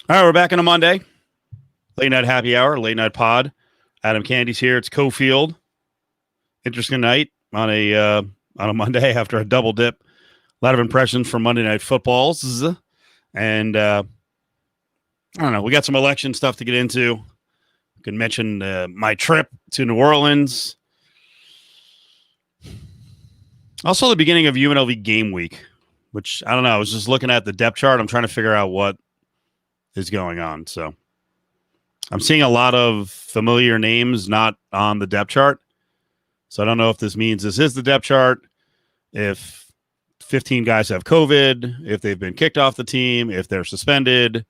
All right, we're back on a Monday. Late night happy hour, late night pod. Adam Candee's here. It's Cofield. Interesting night on a Monday after a double dip. A lot of impressions from Monday Night Footballs, and I don't know. We got some election stuff to get into. You can mention my trip to New Orleans. Also, the beginning of UNLV game week, which I don't know. I was just looking at the depth chart. I'm trying to figure out what is going on. So I'm seeing a lot of familiar names not on the depth chart. So I don't know if this means this is the depth chart, if 15 guys have COVID, if they've been kicked off the team, if they're suspended.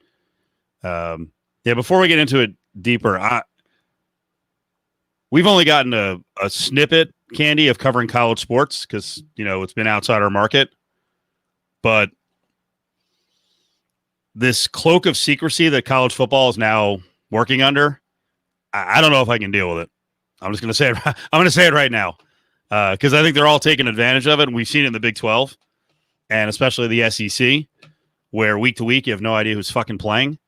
Before we get into it deeper, we've only gotten a snippet, Candee, of covering college sports because, it's been outside our market. But this cloak of secrecy that college football is now working under, I don't know if I can deal with it. I'm just going to say it. I'm going to say it right now because I think they're all taking advantage of it, and we've seen it in the Big 12 and especially the SEC, where week to week you have no idea who's fucking playing,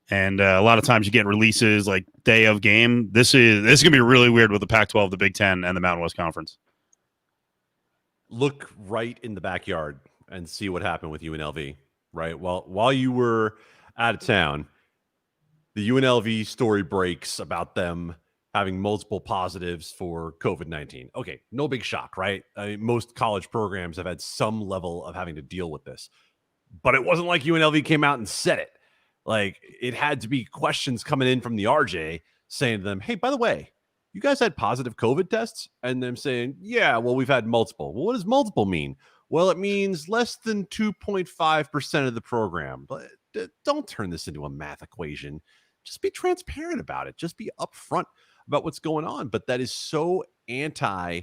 and a lot of times you get releases like day of game. This is going to be really weird with the Pac-12, the Big 10, and the Mountain West Conference. Look right in the backyard and see what happened with UNLV. Right. Well, while you were out of town, the UNLV story breaks about them having multiple positives for COVID-19. Okay, no big shock, right? I mean, most college programs have had some level of having to deal with this. But it wasn't like UNLV came out and said it. Like, it had to be questions coming in from the RJ saying to them, hey, by the way, you guys had positive COVID tests? And them saying, yeah, well, we've had multiple. Well, what does multiple mean? Well, it means less than 2.5% of the program. But don't turn this into a math equation. Just be transparent about it. Just be upfront about what's going on. But that is so anti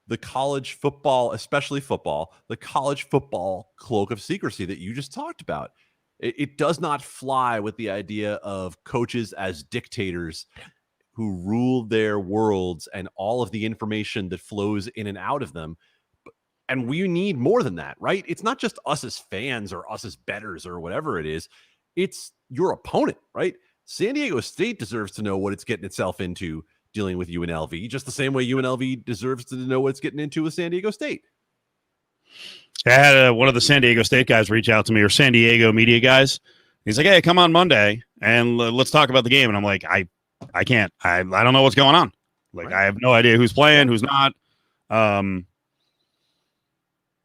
the college football, especially football, the college football cloak of secrecy that you just talked about. It does not fly with the idea of coaches as dictators who rule their worlds and all of the information that flows in and out of them. And we need more than that, right? It's not just us as fans or us as bettors or whatever it is. It's your opponent, right? San Diego State deserves to know what it's getting itself into dealing with UNLV, just the same way UNLV deserves to know what it's getting into with San Diego State. I had one of the San Diego State guys reach out to me, or San Diego media guys. He's like, hey, come on Monday and let's talk about the game. And I'm like, I can't. I don't know what's going on. Like, right. I have no idea who's playing, who's not. I'll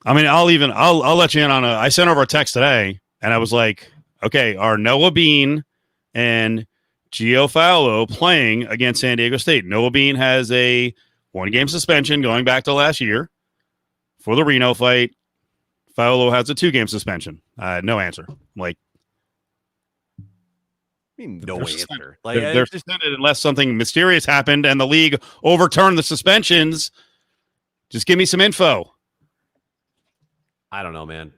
let you in on I sent over a text today, and I was like, okay, are Noah Bean and Gio Faulo playing against San Diego State? Noah Bean has a 1-game suspension going back to last year for the Reno fight. Faulo has a 2-game suspension. No answer. I'm like, no answer. Like, they're suspended unless something mysterious happened and the league overturned the suspensions. Just give me some info. I don't know, man.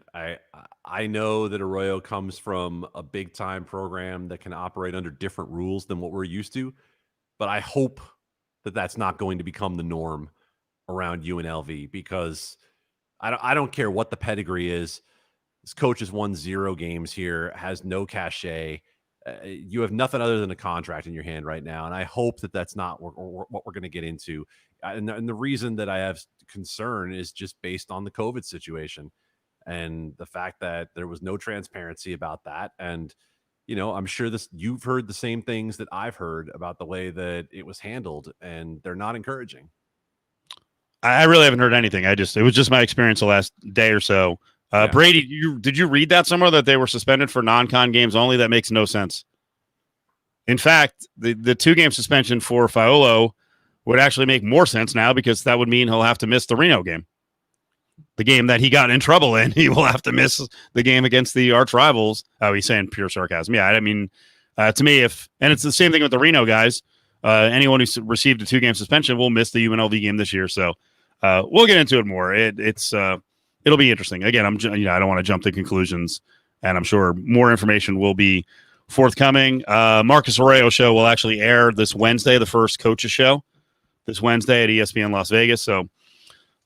I know that Arroyo comes from a big-time program that can operate under different rules than what we're used to, but I hope that that's not going to become the norm around UNLV, because I don't care what the pedigree is. This coach has won 0 games here, has no cachet. You have nothing other than a contract in your hand right now, and I hope that that's not what we're going to get into. And the reason that I have concern is just based on the COVID situation and the fact that there was no transparency about that. And, I'm sure you've heard the same things that I've heard about the way that it was handled, and they're not encouraging. I really haven't heard anything. It was just my experience the last day or so. Yeah. Brady, did you read that somewhere that they were suspended for non-con games only? That makes no sense. In fact, the 2-game suspension for Faulo would actually make more sense now, because that would mean he'll have to miss the Reno game. The game that he got in trouble in, he will have to miss the game against the arch rivals. Oh, he's saying pure sarcasm. Yeah, I mean, to me, and it's the same thing with the Reno guys. Anyone who received a 2-game suspension will miss the UNLV game this year. So we'll get into it more. It'll be interesting. Again, I don't want to jump to conclusions, and I'm sure more information will be forthcoming. Marcus Arroyo show will actually air this Wednesday, the first coaches show this Wednesday at ESPN Las Vegas. So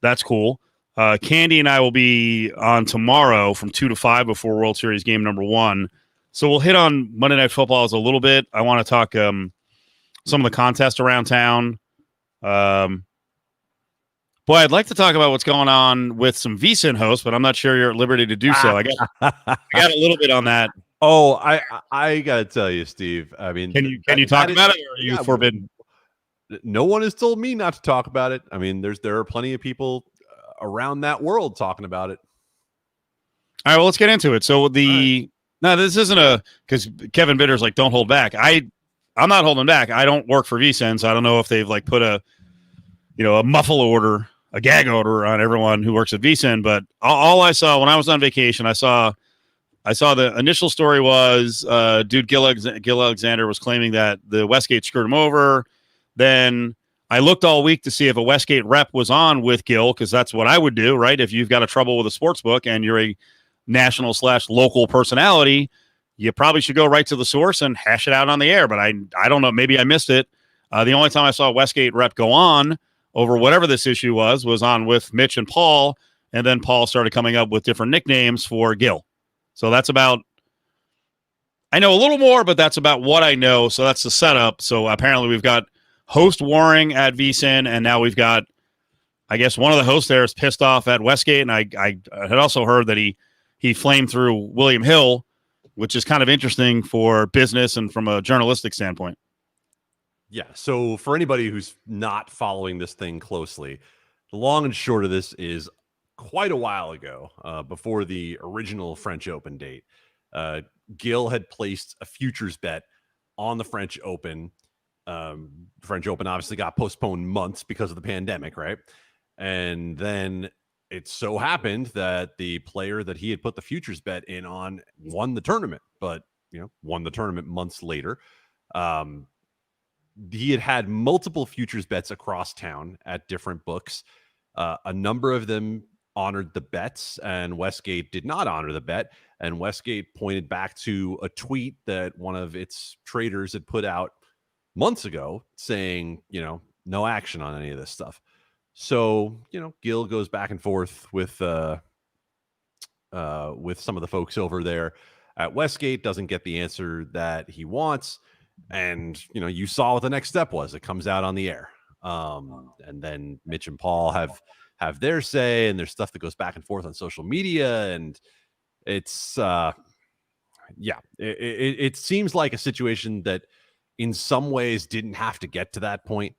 that's cool. Candee and I will be on tomorrow from 2 to 5 before World Series game number 1, So we'll hit on Monday Night Footballs a little bit. I want to talk some of the contests around town. Boy, I'd like to talk about what's going on with some VSiN hosts, but I'm not sure you're at liberty to do so. I got a little bit on that. Oh, I gotta tell you, Steve. I mean, can you talk about it, or are you forbidden? No one has told me not to talk about it. I mean, there are plenty of people around that world talking about it. All right, well, let's get into it. So no, this isn't because Kevin Bitter's like, don't hold back. I'm not holding back. I don't work for VSiN, so I don't know if they've like put a muffle order, a gag order on everyone who works at VSiN. But all I saw when I was on vacation, I saw the initial story was dude Gil Alexander was claiming that the Westgate screwed him over. Then I looked all week to see if a Westgate rep was on with Gil, because that's what I would do, right? If you've got a trouble with a sports book and you're a national/local personality, you probably should go right to the source and hash it out on the air. But I don't know. Maybe I missed it. The only time I saw a Westgate rep go on over whatever this issue was on with Mitch and Paul, and then Paul started coming up with different nicknames for Gil. So that's about, I know a little more, but that's about what I know. So that's the setup. So apparently we've got host warring at VSiN, and now we've got, I guess one of the hosts there is pissed off at Westgate, and I had also heard that he flamed through William Hill, which is kind of interesting for business and from a journalistic standpoint. Yeah. So for anybody who's not following this thing closely, the long and short of this is quite a while ago, before the original French Open date, Gil had placed a futures bet on the French Open. French Open obviously got postponed months because of the pandemic, right? And then it so happened that the player that he had put the futures bet in on won the tournament, but won the tournament months later. He had multiple futures bets across town at different books. A number of them honored the bets, and Westgate did not honor the bet. And Westgate pointed back to a tweet that one of its traders had put out months ago saying, no action on any of this stuff. So, Gil goes back and forth with some of the folks over there at Westgate, doesn't get the answer that he wants. And, you saw what the next step was. It comes out on the air. And then Mitch and Paul have their say, and there's stuff that goes back and forth on social media. And it's, it seems like a situation that in some ways didn't have to get to that point.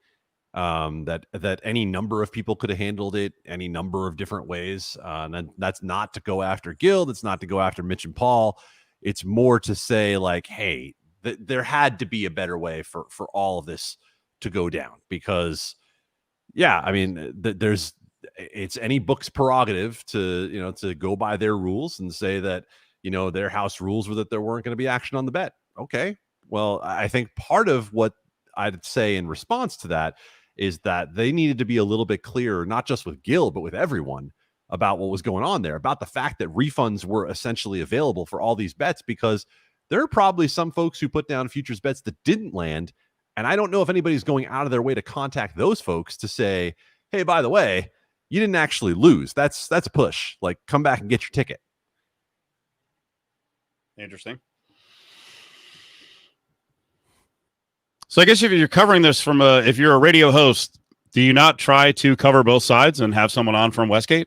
That any number of people could have handled it any number of different ways. And that's not to go after Gil. That's not to go after Mitch and Paul. It's more to say like, hey, there had to be a better way for all of this to go down, because I mean, it's any book's prerogative to, to go by their rules and say that, their house rules were that there weren't going to be action on the bet. Okay. Well, I think part of what I'd say in response to that is that they needed to be a little bit clearer, not just with Gil, but with everyone, about what was going on there, about the fact that refunds were essentially available for all these bets, because there are probably some folks who put down futures bets that didn't land. And I don't know if anybody's going out of their way to contact those folks to say, hey, by the way, you didn't actually lose. That's a push. Like, come back and get your ticket. Interesting. So I guess if you're covering this if you're a radio host, do you not try to cover both sides and have someone on from Westgate?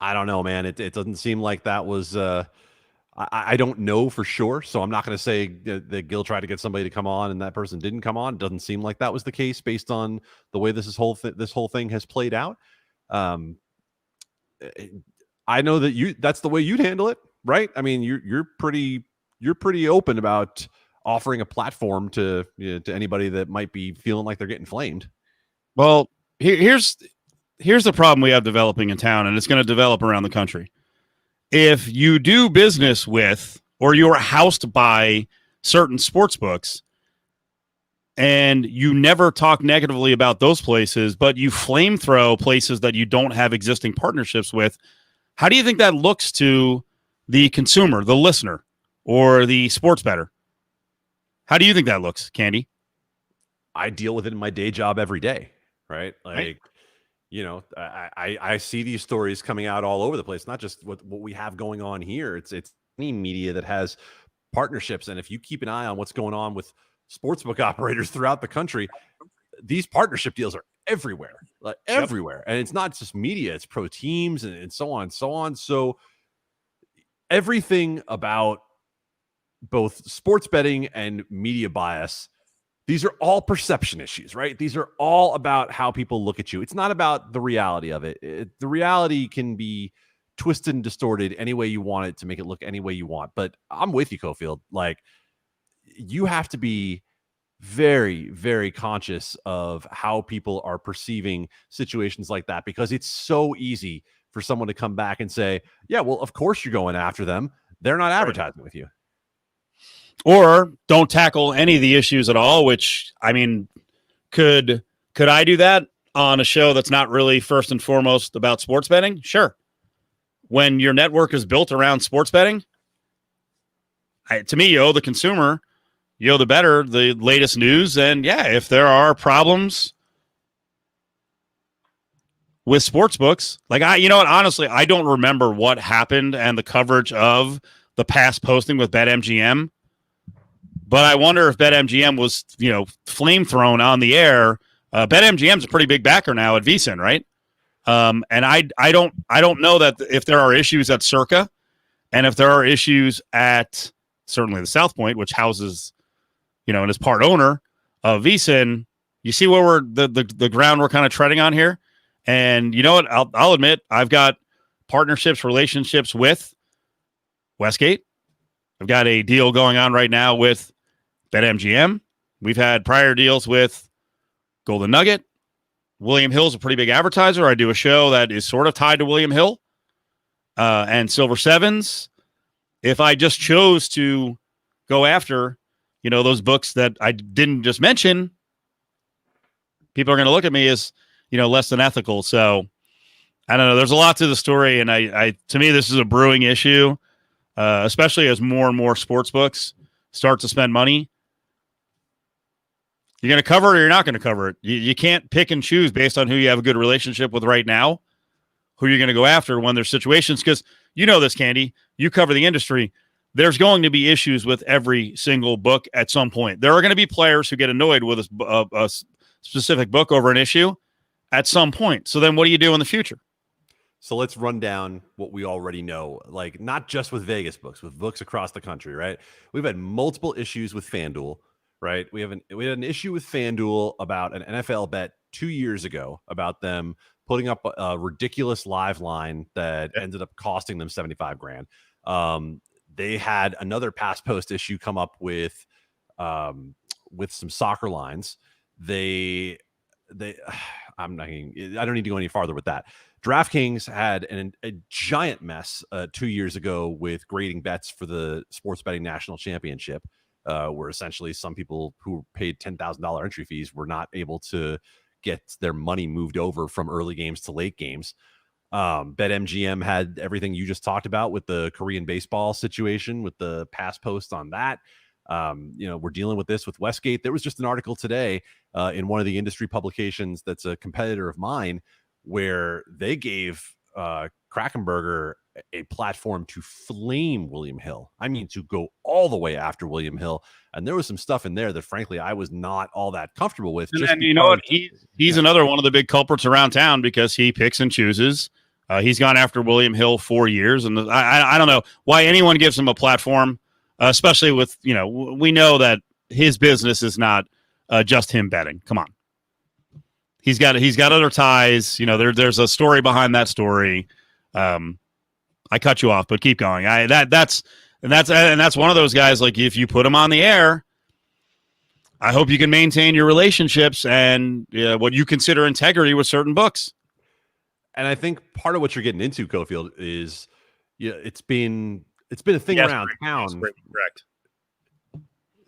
I don't know, man. It doesn't seem like that was, I don't know for sure. So I'm not going to say that Gil tried to get somebody to come on and that person didn't come on. It doesn't seem like that was the case based on the way this whole thing has played out. I know that that's the way you'd handle it, right? I mean, you're pretty open about offering a platform to anybody that might be feeling like they're getting flamed. Well, here's the problem we have developing in town, and it's going to develop around the country. If you do business with, or you're housed by certain sports books, and you never talk negatively about those places, but you flame throw places that you don't have existing partnerships with, how do you think that looks to the consumer, the listener, or the sports bettor? How do you think that looks, Candee? I deal with it in my day job every day, right? Like, right. I see these stories coming out all over the place, not just what we have going on here. It's media that has partnerships, and if you keep an eye on what's going on with sportsbook operators throughout the country, these partnership deals are everywhere, like everywhere. And it's not just media, it's pro teams and so on and so on. So everything about both sports betting and media bias, these are all perception issues, right? These are all about how people look at you. It's not about the reality of it. The reality can be twisted and distorted any way you want it to make it look any way you want. But I'm with you, Cofield. Like, you have to be very, very conscious of how people are perceiving situations like that, because it's so easy for someone to come back and say, yeah, well, of course you're going after them. They're not advertising with you. Or don't tackle any of the issues at all, which, I mean, could I do that on a show that's not really first and foremost about sports betting? Sure. When your network is built around sports betting, to me, you owe the consumer, you owe the bettor the latest news. And yeah, if there are problems with sports books, like you know what, honestly, I don't remember what happened and the coverage of the past posting with BetMGM. But I wonder if BetMGM was, flame thrown on the air. BetMGM's a pretty big backer now at VSiN, right? And I don't know that if there are issues at Circa, and if there are issues at certainly the South Point, which houses, and is part owner of VSiN. You see where we're the ground we're kind of treading on here. And you know what? I'll admit I've got partnerships, relationships with Westgate. I've got a deal going on right now with BetMGM. We've had prior deals with Golden Nugget. William Hill's a pretty big advertiser. I do a show that is sort of tied to William Hill and Silver Sevens. If I just chose to go after, those books that I didn't just mention, people are going to look at me as, less than ethical. So I don't know. There's a lot to the story. And I to me, this is a brewing issue, especially as more and more sports books start to spend money. You're going to cover it or you're not going to cover it. You can't pick and choose based on who you have a good relationship with right now, who you're going to go after when there's situations. Because you know this, Candee. You cover the industry. There's going to be issues with every single book at some point. There are going to be players who get annoyed with a specific book over an issue at some point. So then what do you do in the future? So let's run down what we already know, like not just with Vegas books, with books across the country, right? We've had multiple issues with FanDuel, right? We had an issue with FanDuel about an NFL bet 2 years ago about them putting up a ridiculous live line that ended up costing them $75,000. They had another pass post issue come up with some soccer lines. I don't need to go any farther with that. DraftKings had a giant mess 2 years ago with grading bets for the sports betting national championship, where essentially some people who paid $10,000 entry fees were not able to get their money moved over from early games to late games. BetMGM had everything you just talked about with the Korean baseball situation, with the pass post on that. We're dealing with this with Westgate. There was just an article today in one of the industry publications that's a competitor of mine, where they gave Krakenberger a platform to flame William Hill. I mean, to go all the way after William Hill. And there was some stuff in there that, frankly, I was not all that comfortable with. And you know what? He's another one of the big culprits around town because he picks and chooses. He's gone after William Hill 4 years. And I don't know why anyone gives him a platform, especially with, we know that his business is not just him betting. Come on. He's got other ties. There's a story behind that story. I cut you off, but keep going. That's one of those guys. Like, if you put him on the air, I hope you can maintain your relationships and what you consider integrity with certain books. And I think part of what you're getting into, Cofield, is it's been a thing around town. Correct.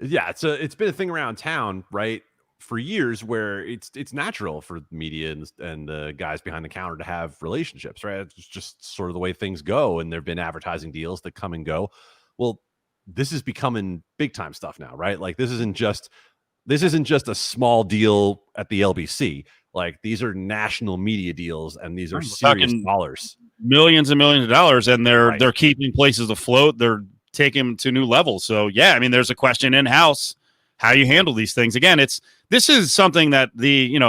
Yeah, it's been a thing around town, right, for years, where it's natural for media and the guys behind the counter to have relationships, right? It's just sort of the way things go, and there have been advertising deals that come and go. Well, this is becoming big time stuff now, right? Like, this isn't just a small deal at the LBC. Like, these are national media deals, and these are serious dollars, millions and millions of dollars, and they're keeping places afloat. They're take him to new levels. So yeah, I mean, there's a question in house how you handle these things. Again, this is something that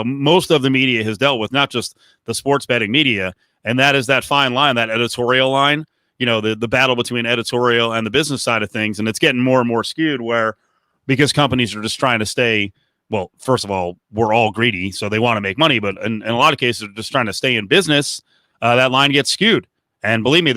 most of the media has dealt with, not just the sports betting media, and that is that fine line, that editorial line. The battle between editorial and the business side of things, and it's getting more and more skewed because companies are just trying to stay. Well, first of all, we're all greedy, so they want to make money, but in a lot of cases, they're just trying to stay in business. That line gets skewed, and believe me,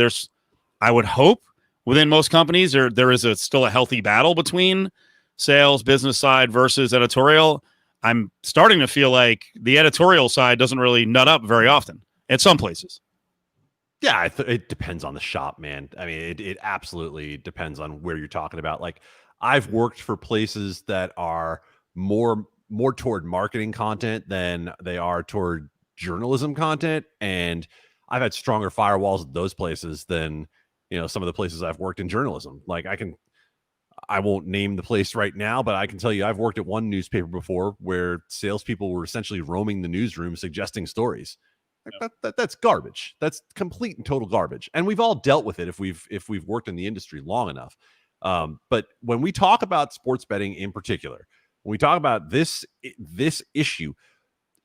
I would hope within most companies there is still a healthy battle between sales, business side versus editorial. I'm starting to feel like the editorial side doesn't really nut up very often at some places. Yeah, it depends on the shop, man. I mean, it absolutely depends on where you're talking about. Like, I've worked for places that are more toward marketing content than they are toward journalism content, and I've had stronger firewalls at those places than some of the places I've worked in journalism. Like, I won't name the place right now, but I can tell you I've worked at one newspaper before where salespeople were essentially roaming the newsroom suggesting stories. Like, that's garbage. That's complete and total garbage. And we've all dealt with it if we've worked in the industry long enough. But when we talk about sports betting in particular, when we talk about this issue,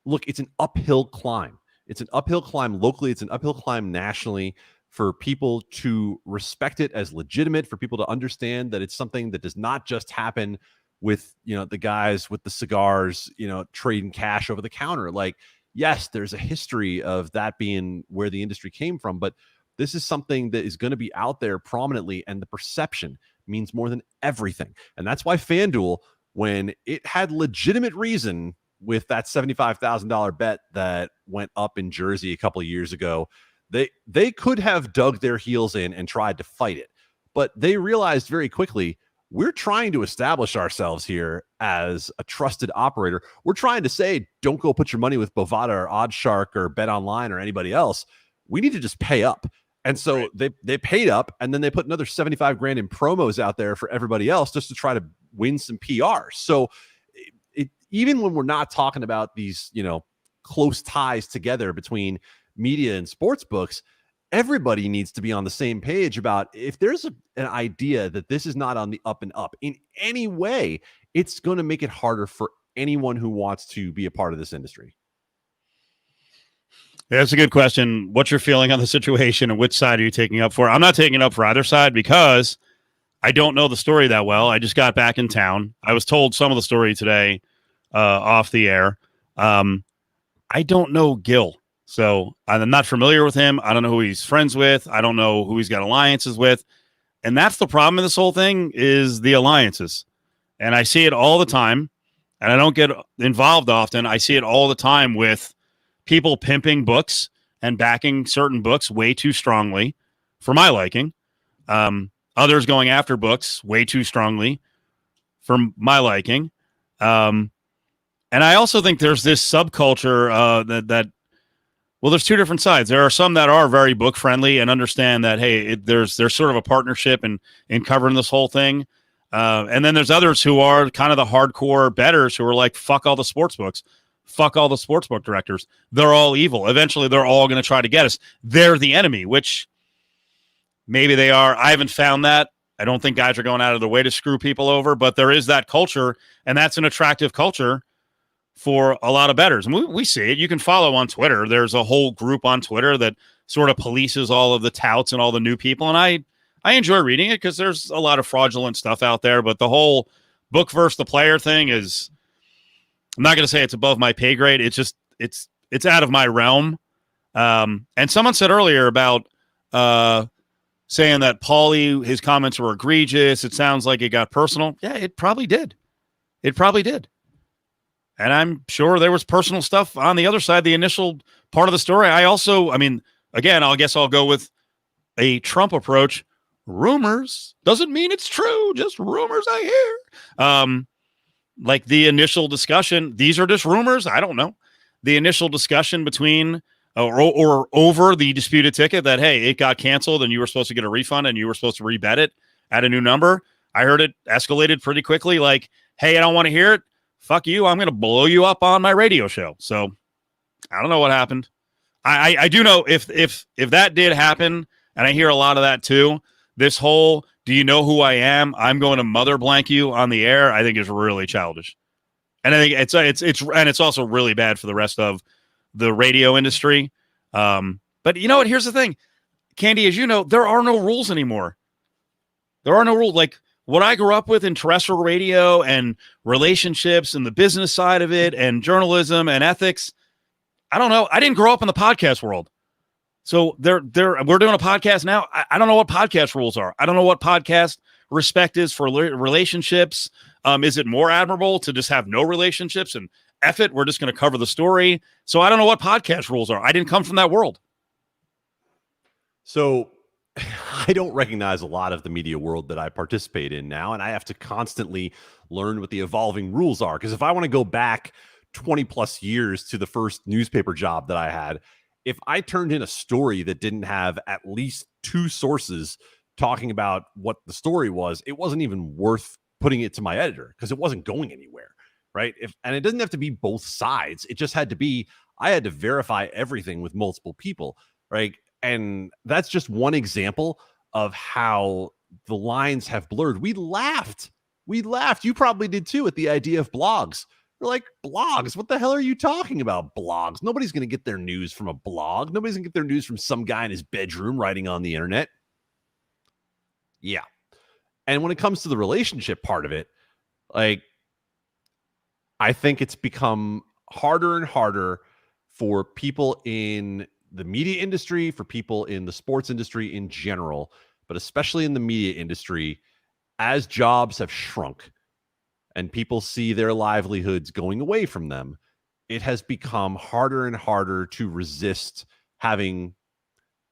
look, it's an uphill climb. It's an uphill climb locally. It's an uphill climb nationally for people to respect it as legitimate, for people to understand that it's something that does not just happen with, the guys with the cigars, trading cash over the counter. Like, yes, there's a history of that being where the industry came from, but this is something that is going to be out there prominently, and the perception means more than everything. And that's why FanDuel, when it had legitimate reason with that $75,000 bet that went up in Jersey a couple of years ago, they could have dug their heels in and tried to fight it. But they realized very quickly, we're trying to establish ourselves here as a trusted operator. We're trying to say, don't go put your money with Bovada or OddsShark or Bet Online or anybody else. We need to just pay up. And so they paid up, and then they put another 75 grand in promos out there for everybody else just to try to win some PR. So even when we're not talking about these, close ties together between media and sports books, everybody needs to be on the same page about if there's an idea that this is not on the up and up in any way, it's going to make it harder for anyone who wants to be a part of this industry. Yeah, that's a good question. What's your feeling on the situation, and which side are you taking up for? I'm not taking up for either side because I don't know the story that well. I just got back in town. I was told some of the story today off the air. I don't know Gil. So I'm not familiar with him. I don't know who he's friends with. I don't know who he's got alliances with. And that's the problem in this whole thing is the alliances. And I see it all the time, and I don't get involved often. I see it all the time with people pimping books and backing certain books way too strongly for my liking. Others going after books way too strongly for my liking. And I also think there's this subculture that well, there's two different sides. There are some that are very book friendly and understand that, hey, there's sort of a partnership in covering this whole thing. And then there's others who are kind of the hardcore bettors who are like, fuck all the sports books. Fuck all the sportsbook directors. They're all evil. Eventually, they're all going to try to get us. They're the enemy, which maybe they are. I haven't found that. I don't think guys are going out of their way to screw people over, but there is that culture, and that's an attractive culture for a lot of bettors. And we see it. You can follow on Twitter. There's a whole group on Twitter that sort of polices all of the touts and all the new people, and I enjoy reading it because there's a lot of fraudulent stuff out there, but the whole book versus the player thing is, I'm not going to say it's above my pay grade. It's just, it's out of my realm. And someone said earlier about saying that Paulie, his comments were egregious. It sounds like it got personal. Yeah, it probably did. It probably did. And I'm sure there was personal stuff on the other side, the initial part of the story. Again, I guess I'll go with a Trump approach. Rumors doesn't mean it's true. Just rumors I hear. Like the initial discussion, these are just rumors. I don't know. The initial discussion between or over the disputed ticket that, hey, it got canceled and you were supposed to get a refund and you were supposed to rebet it at a new number. I heard it escalated pretty quickly. Like, hey, I don't want to hear it. Fuck you. I'm going to blow you up on my radio show. So I don't know what happened. I do know if that did happen, and I hear a lot of that too, this whole do you know who I am? I'm going to mother blank you on the air. I think is really childish. And I think it's also really bad for the rest of the radio industry. But you know what? Here's the thing, Candee, as you know, there are no rules anymore. There are no rules. Like what I grew up with in terrestrial radio and relationships and the business side of it and journalism and ethics. I don't know. I didn't grow up in the podcast world. So we're doing a podcast now. I don't know what podcast rules are. I don't know what podcast respect is for relationships. Is it more admirable to just have no relationships and F it? We're just going to cover the story. So I don't know what podcast rules are. I didn't come from that world. So I don't recognize a lot of the media world that I participate in now, and I have to constantly learn what the evolving rules are. Because if I want to go back 20 plus years to the first newspaper job that I had, if I turned in a story that didn't have at least 2 sources talking about what the story was, it wasn't even worth putting it to my editor because it wasn't going anywhere, right? And it doesn't have to be both sides. It just had to be, I had to verify everything with multiple people, right? And that's just one example of how the lines have blurred. We laughed. You probably did too at the idea of blogs. We're like, blogs? What the hell are you talking about, blogs? Nobody's going to get their news from a blog. Nobody's going to get their news from some guy in his bedroom writing on the internet. Yeah. And when it comes to the relationship part of it, like, I think it's become harder and harder for people in the media industry, for people in the sports industry in general, but especially in the media industry, as jobs have shrunk and people see their livelihoods going away from them, it has become harder and harder to resist having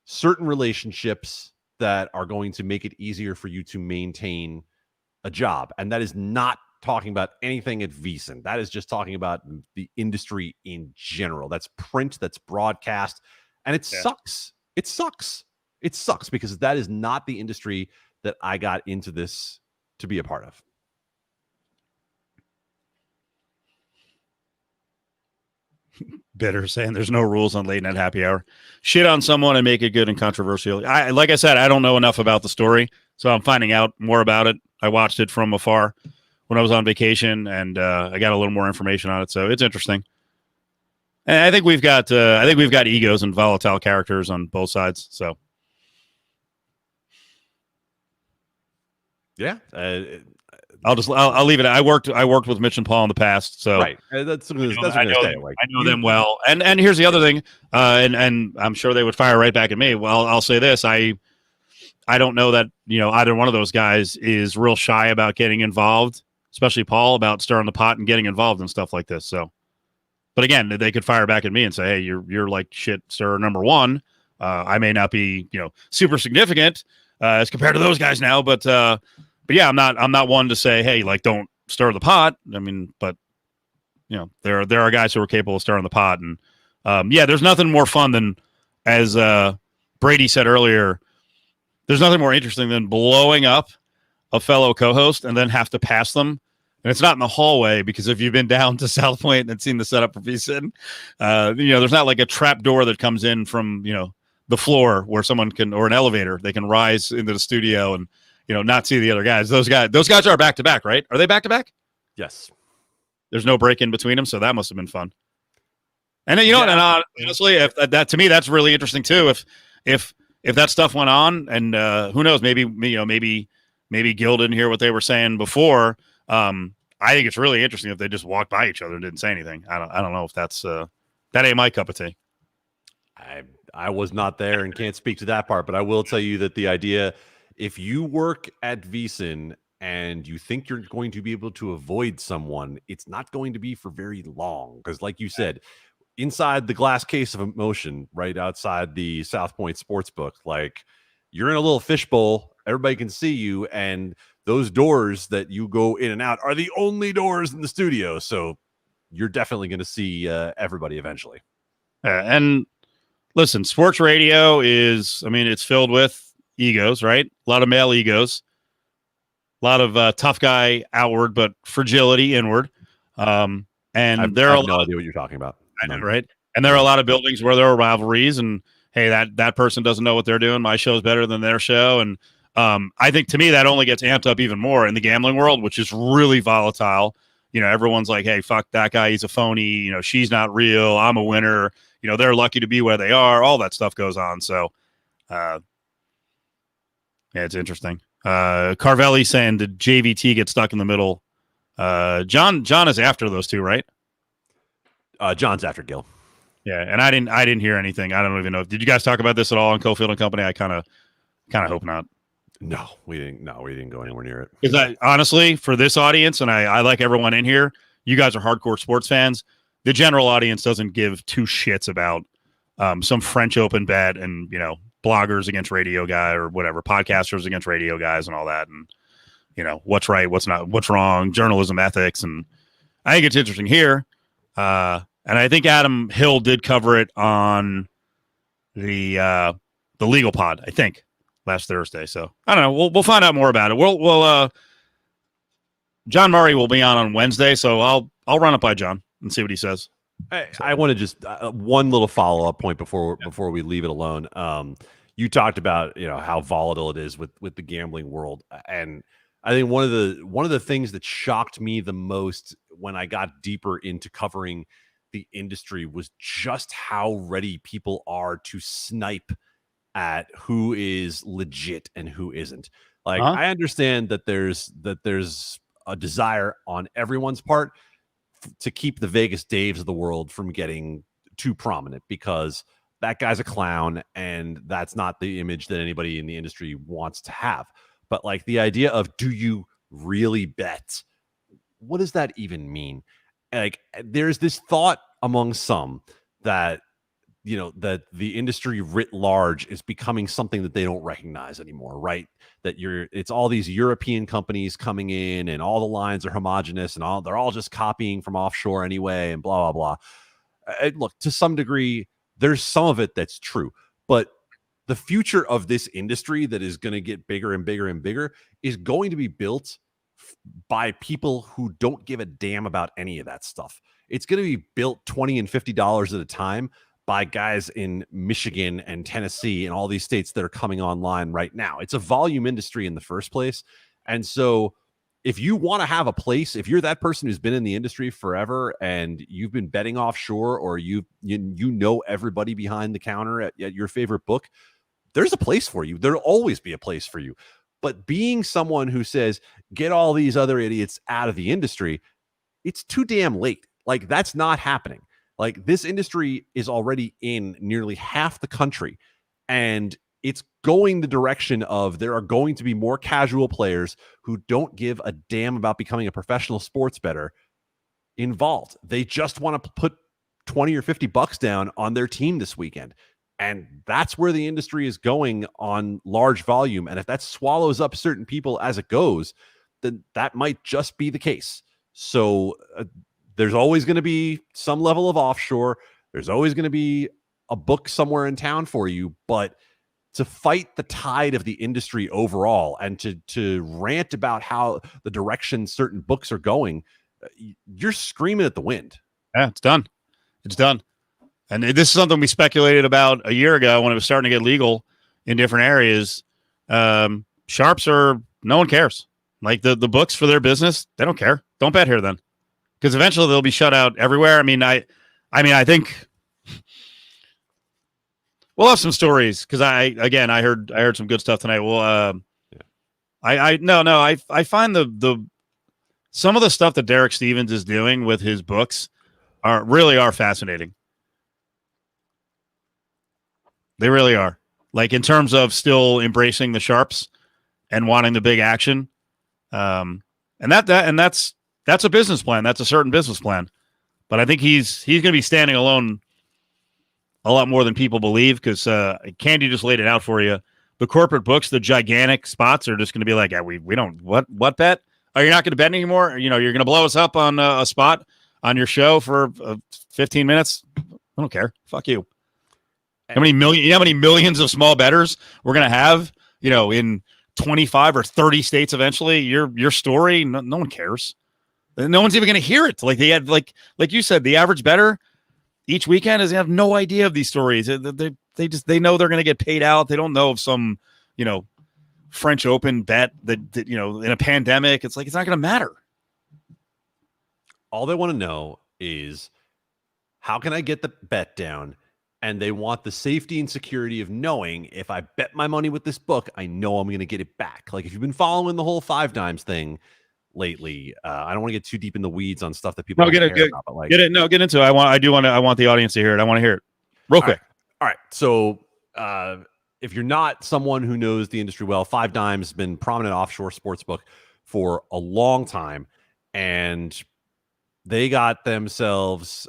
certain relationships that are going to make it easier for you to maintain a job. And that is not talking about anything at VSiN. That is just talking about the industry in general. That's print, that's broadcast, and it sucks. It sucks. It sucks because that is not the industry that I got into this to be a part of. Bitter saying there's no rules on late night happy hour. Shit on someone and make it good and controversial. Like I said, I don't know enough about the story, so I'm finding out more about it. I watched it from afar when I was on vacation, and I got a little more information on it, so it's interesting. And I think we've got egos and volatile characters on both sides. So yeah, I'll leave it. I worked with Mitch and Paul in the past, so right. That's what I know them well. And here's the other thing, and I'm sure they would fire right back at me. Well, I'll say this: I don't know that either one of those guys is real shy about getting involved, especially Paul, about stirring the pot and getting involved in stuff like this. So, but again, they could fire back at me and say, "Hey, you're like shit, sir, number one." I may not be super significant as compared to those guys now, but yeah, I'm not one to say, hey, like, don't stir the pot. I mean, but there are guys who are capable of stirring the pot, and yeah, there's nothing more fun than, as Brady said earlier, there's nothing more interesting than blowing up a fellow co-host and then have to pass them. And it's not in the hallway, because if you've been down to South Point and seen the setup for VSiN, there's not like a trap door that comes in from the floor where someone can, or an elevator, they can rise into the studio and not see the other guys. Those guys are back to back, right? Are they back to back? Yes. There's no break in between them, so that must have been fun. And and honestly, if that, to me, that's really interesting too. If that stuff went on, and who knows, maybe Gil didn't hear what they were saying before. I think it's really interesting if they just walked by each other and didn't say anything. I don't know if that's that ain't my cup of tea. I was not there and can't speak to that part, but I will tell you that the idea, if you work at VSiN and you think you're going to be able to avoid someone, it's not going to be for very long. Because like you said, inside the glass case of emotion, right outside the South Point Sportsbook, like, you're in a little fishbowl, everybody can see you, and those doors that you go in and out are the only doors in the studio. So you're definitely going to see everybody eventually. And listen, sports radio is, it's filled with egos, right? A lot of male egos, a lot of tough guy outward, but fragility inward. And there are no idea what you're talking about. I know, right? And there are a lot of buildings where there are rivalries, and hey, that person doesn't know what they're doing. My show's better than their show, and I think to me that only gets amped up even more in the gambling world, which is really volatile. Everyone's like, hey, fuck that guy, he's a phony. She's not real. I'm a winner. They're lucky to be where they are. All that stuff goes on. So, yeah, it's interesting. Carvelli saying, did JVT get stuck in the middle? John is after those two, right? John's after Gil. Yeah, and I didn't hear anything. I don't even know. Did you guys talk about this at all on Cofield and Company? I kind of hope not. No, we didn't go anywhere near it. Because honestly, for this audience, and I like everyone in here, you guys are hardcore sports fans. The general audience doesn't give two shits about some French Open bet and bloggers against radio guy or whatever, podcasters against radio guys and all that, and what's right, what's not, what's wrong, journalism ethics, and I think it's interesting here. And I think Adam Hill did cover it on the legal pod, I think, last Thursday. So I don't know. We'll find out more about it. We'll John Murray will be on Wednesday, so I'll run it by John and see what he says. I want to just one little follow up point before we leave it alone. You talked about how volatile it is with the gambling world, and I think one of the things that shocked me the most when I got deeper into covering the industry was just how ready people are to snipe at who is legit and who isn't. Like, I understand that there's a desire on everyone's part to keep the Vegas Daves of the world from getting too prominent, because that guy's a clown and that's not the image that anybody in the industry wants to have. But like the idea of, do you really bet? What does that even mean? Like, there's this thought among some that that the industry writ large is becoming something that they don't recognize anymore, right? That it's all these European companies coming in and all the lines are homogenous and they're all just copying from offshore anyway and blah, blah, blah. Look, to some degree, there's some of it that's true, but the future of this industry that is going to get bigger and bigger and bigger is going to be built by people who don't give a damn about any of that stuff. It's going to be built $20 and $50 at a time by guys in Michigan and Tennessee and all these states that are coming online right now. It's a volume industry in the first place. And so if you want to have a place, if you're that person who's been in the industry forever and you've been betting offshore, or you know everybody behind the counter at your favorite book, there's a place for you. There'll always be a place for you. But being someone who says, get all these other idiots out of the industry, it's too damn late. Like, that's not happening. Like, this industry is already in nearly half the country, and it's going the direction of there are going to be more casual players who don't give a damn about becoming a professional sports bettor involved. They just want to put 20 or 50 bucks down on their team this weekend. And that's where the industry is going on large volume. And if that swallows up certain people as it goes, then that might just be the case. So there's always going to be some level of offshore. There's always going to be a book somewhere in town for you. But to fight the tide of the industry overall and to rant about how the direction certain books are going, you're screaming at the wind. Yeah, it's done. It's done. And this is something we speculated about a year ago when it was starting to get legal in different areas. Sharps no one cares. Like the books for their business, they don't care. Don't bet here then, because eventually they'll be shut out everywhere. I mean, I think we'll have some stories, because I heard some good stuff tonight. Well, I find the some of the stuff that Derek Stevens is doing with his books are fascinating. They really are. Like, in terms of still embracing the sharps and wanting the big action. And that's a business plan. That's a certain business plan. But I think he's going to be standing alone a lot more than people believe, because Candee just laid it out for you. The corporate books, the gigantic spots, are just going to be like, yeah, we don't what bet? Oh, you're not going to bet anymore? You're going to blow us up on a spot on your show for 15 minutes? I don't care. Fuck you. How many millions of small bettors we're going to have, in 25 or 30 states eventually? Your story, no one cares. No one's even going to hear it. Like they had, like you said, the average bettor each weekend doesn't have no idea of these stories. They know they're going to get paid out. They don't know of some, French Open bet that in a pandemic, it's like it's not going to matter. All they want to know is how can I get the bet down? And they want the safety and security of knowing if I bet my money with this book, I know I'm going to get it back. Like if you've been following the whole 5 dimes thing lately, I don't want to get too deep in the weeds on stuff that people don't care about. But like, get into it. I want the audience to hear it. I want to hear it real quick. All right. So if you're not someone who knows the industry well, 5 dimes has been prominent offshore sports book for a long time, and they got themselves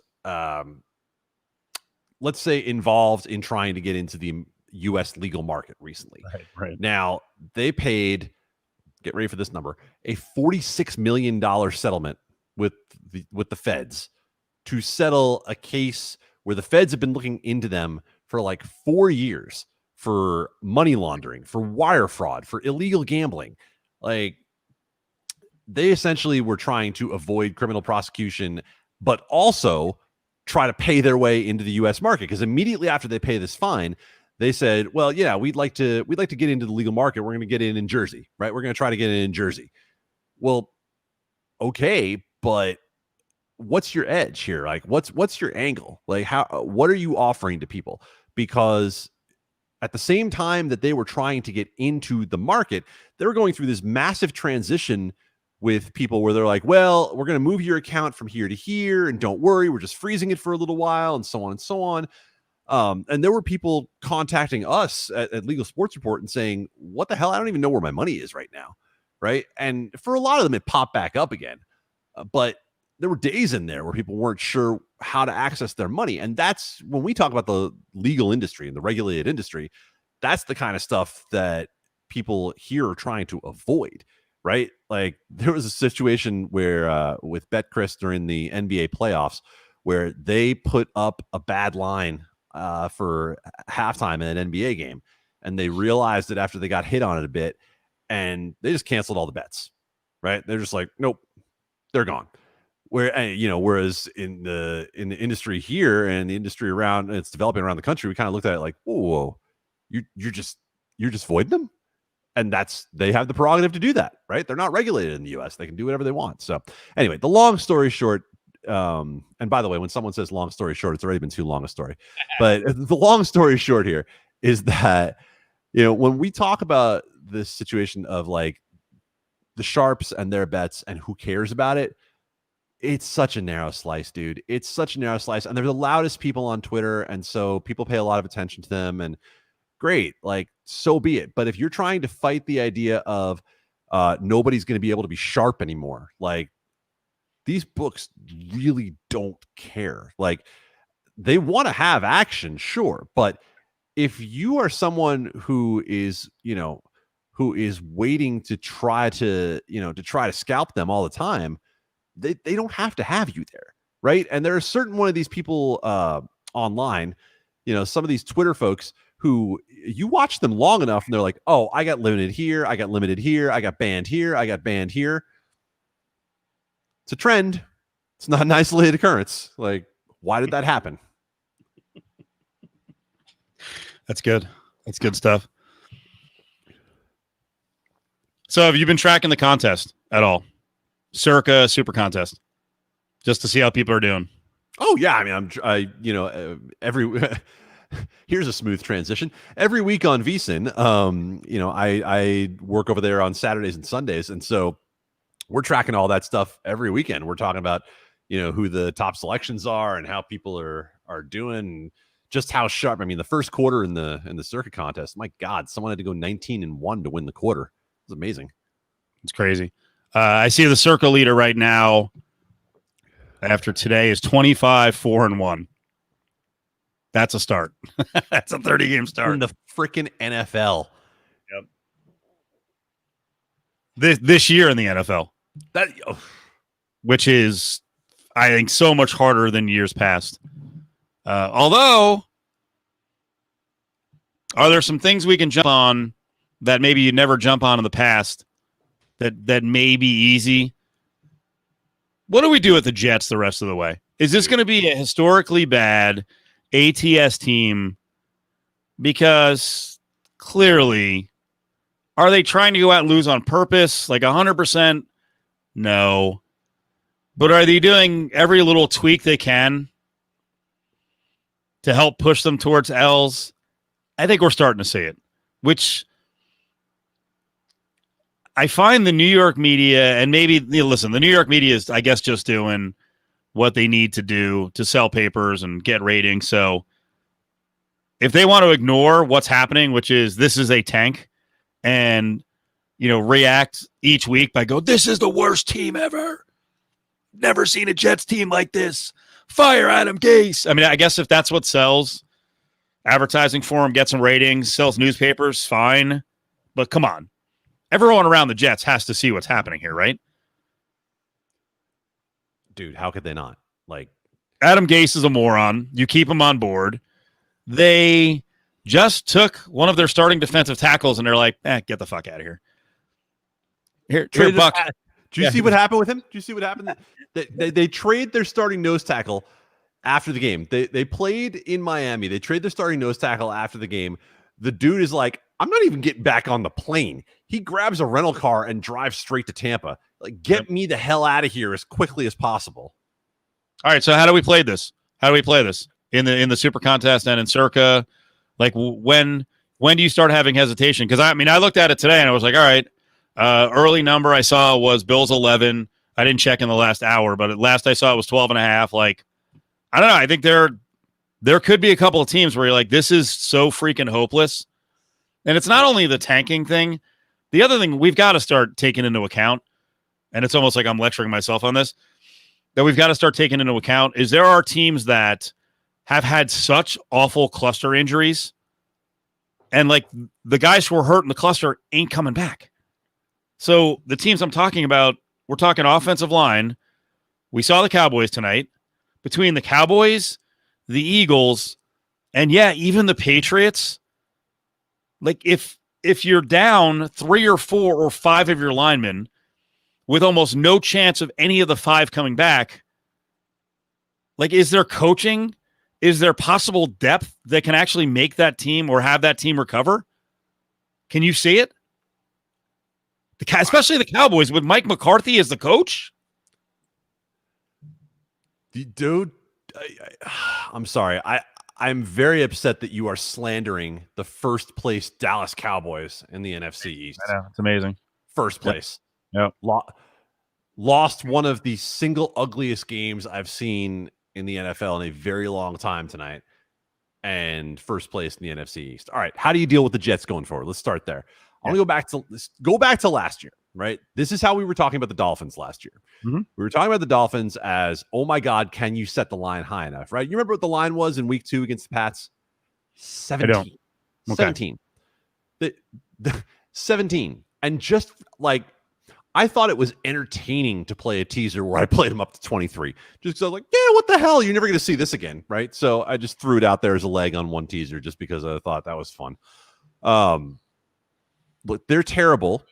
let's say involved in trying to get into the U.S. legal market recently. Right. Now they paid, get ready for this number, a $46 million settlement with the feds to settle a case where the feds have been looking into them for like 4 years for money laundering, for wire fraud, for illegal gambling. Like they essentially were trying to avoid criminal prosecution, but also try to pay their way into the U.S. market. Because immediately after they pay this fine, they said, well, yeah, we'd like to get into the legal market. We're going to get in Jersey, right? We're going to try to get in Jersey. Well, okay, but what's your edge here? Like, what's your angle? Like, what are you offering to people? Because at the same time that they were trying to get into the market, they were going through this massive transition with people where they're like, well, we're going to move your account from here to here, and don't worry, we're just freezing it for a little while, and so on and so on. And there were people contacting us at Legal Sports Report and saying, what the hell? I don't even know where my money is right now. Right. And for a lot of them, it popped back up again. But there were days in there where people weren't sure how to access their money. And that's when we talk about the legal industry and the regulated industry, that's the kind of stuff that people here are trying to avoid. Right. Like there was a situation where with BetCris during the NBA playoffs where they put up a bad line for halftime in an NBA game, and they realized it after they got hit on it a bit, and they just canceled all the bets. Right? They're just like, nope, they're gone. Whereas in the industry here and the industry around it's developing around the country, we kind of looked at it like, whoa, you're just voiding them. And they have the prerogative to do that, right? They're not regulated in the U.S. They can do whatever they want. So anyway, the long story short, and by the way, when someone says long story short, it's already been too long a story. But the long story short here is that, when we talk about this situation of like the sharps and their bets and who cares about it, it's such a narrow slice, dude. It's such a narrow slice. And they're the loudest people on Twitter. And so people pay a lot of attention to them, and great, like so be it. But if you're trying to fight the idea of nobody's going to be able to be sharp anymore, like these books really don't care. Like they want to have action, sure, but if you are someone who is waiting to try to scalp them all the time, they don't have to have you there, right? And there are certain one of these people online, some of these Twitter folks who you watch them long enough and they're like, oh, I got limited here, I got limited here, I got banned here, I got banned here. It's a trend. It's not an isolated occurrence. Like, why did that happen? That's good. That's good stuff. So have you been tracking the contest at all? Circa Super Contest, just to see how people are doing. Oh yeah. I mean, every here's a smooth transition. Every week on VSiN, I work over there on Saturdays and Sundays. And so we're tracking all that stuff every weekend. We're talking about, who the top selections are and how people are doing, and just how sharp. I mean, the first quarter in the Circa contest, my God, someone had to go 19-1 to win the quarter. It was amazing. It's crazy. I see the Circa leader right now after today is 25-4-1. That's a start. That's a 30-game start. In the freaking NFL. Yep. This year in the NFL. Which is, I think, so much harder than years past. Although, are there some things we can jump on that maybe you never jump on in the past that may be easy? What do we do with the Jets the rest of the way? Is this going to be a historically bad ATS team? Because clearly Are they trying to go out and lose on purpose? Like 100%? No. But are they doing every little tweak they can to help push them towards L's? I think we're starting to see it, which I find the New York media, and maybe, listen, the New York media is, I guess, just doing what they need to do to sell papers and get ratings. So if they want to ignore what's happening, which is this is a tank, and, react each week by this is the worst team ever. Never seen a Jets team like this. Fire Adam Gase. I mean, I guess if that's what sells, advertising for them, gets some ratings, sells newspapers, fine. But come on. Everyone around the Jets has to see what's happening here, right? Dude, how could they not? Like, Adam Gase is a moron. You keep him on board. They just took one of their starting defensive tackles, and they're like, get the fuck out of here. Here, Buck. Do you see what happened with him? Do you see what happened? They trade their starting nose tackle after the game. They played in Miami. They trade their starting nose tackle after the game. The dude is like, I'm not even getting back on the plane. He grabs a rental car and drives straight to Tampa. Like, get me the hell out of here as quickly as possible. All right, so how do we play this? In the Super Contest and in Circa? Like, when do you start having hesitation? Because I looked at it today and I was like, all right, early number I saw was Bills 11. I didn't check in the last hour, but at last I saw it was 12.5. Like, I don't know. I think there could be a couple of teams where you're like, this is so freaking hopeless. And it's not only the tanking thing. The other thing we've got to start taking into account, and it's almost like I'm lecturing myself on this, that we've got to start taking into account is there are teams that have had such awful cluster injuries, and like the guys who were hurt in the cluster ain't coming back. So the teams I'm talking about, we're talking offensive line. We saw the Cowboys tonight. Between the Cowboys, the Eagles, and even the Patriots, like if you're down 3 or 4 or 5 of your linemen with almost no chance of any of the 5 coming back, like, is there coaching? Is there possible depth that can actually make that team or have that team recover? Can you see it? Especially the Cowboys with Mike McCarthy as the coach? Dude, I'm sorry. I'm very upset that you are slandering the first place Dallas Cowboys in the NFC East. I know. It's amazing. First place. Yep. Lost one of the single ugliest games I've seen in the NFL in a very long time tonight. And first place in the NFC East. All right. How do you deal with the Jets going forward? Let's start there. I want to go back to last year, right? This is how we were talking about the Dolphins last year. Mm-hmm. We were talking about the Dolphins as, oh my God, can you set the line high enough, right? You remember what the line was in week 2 against the Pats? 17. Okay. 17. The 17. And just like, I thought it was entertaining to play a teaser where I played him up to 23. Just because I was like, yeah, what the hell? You're never going to see this again, right? So I just threw it out there as a leg on one teaser just because I thought that was fun. Look, they're terrible.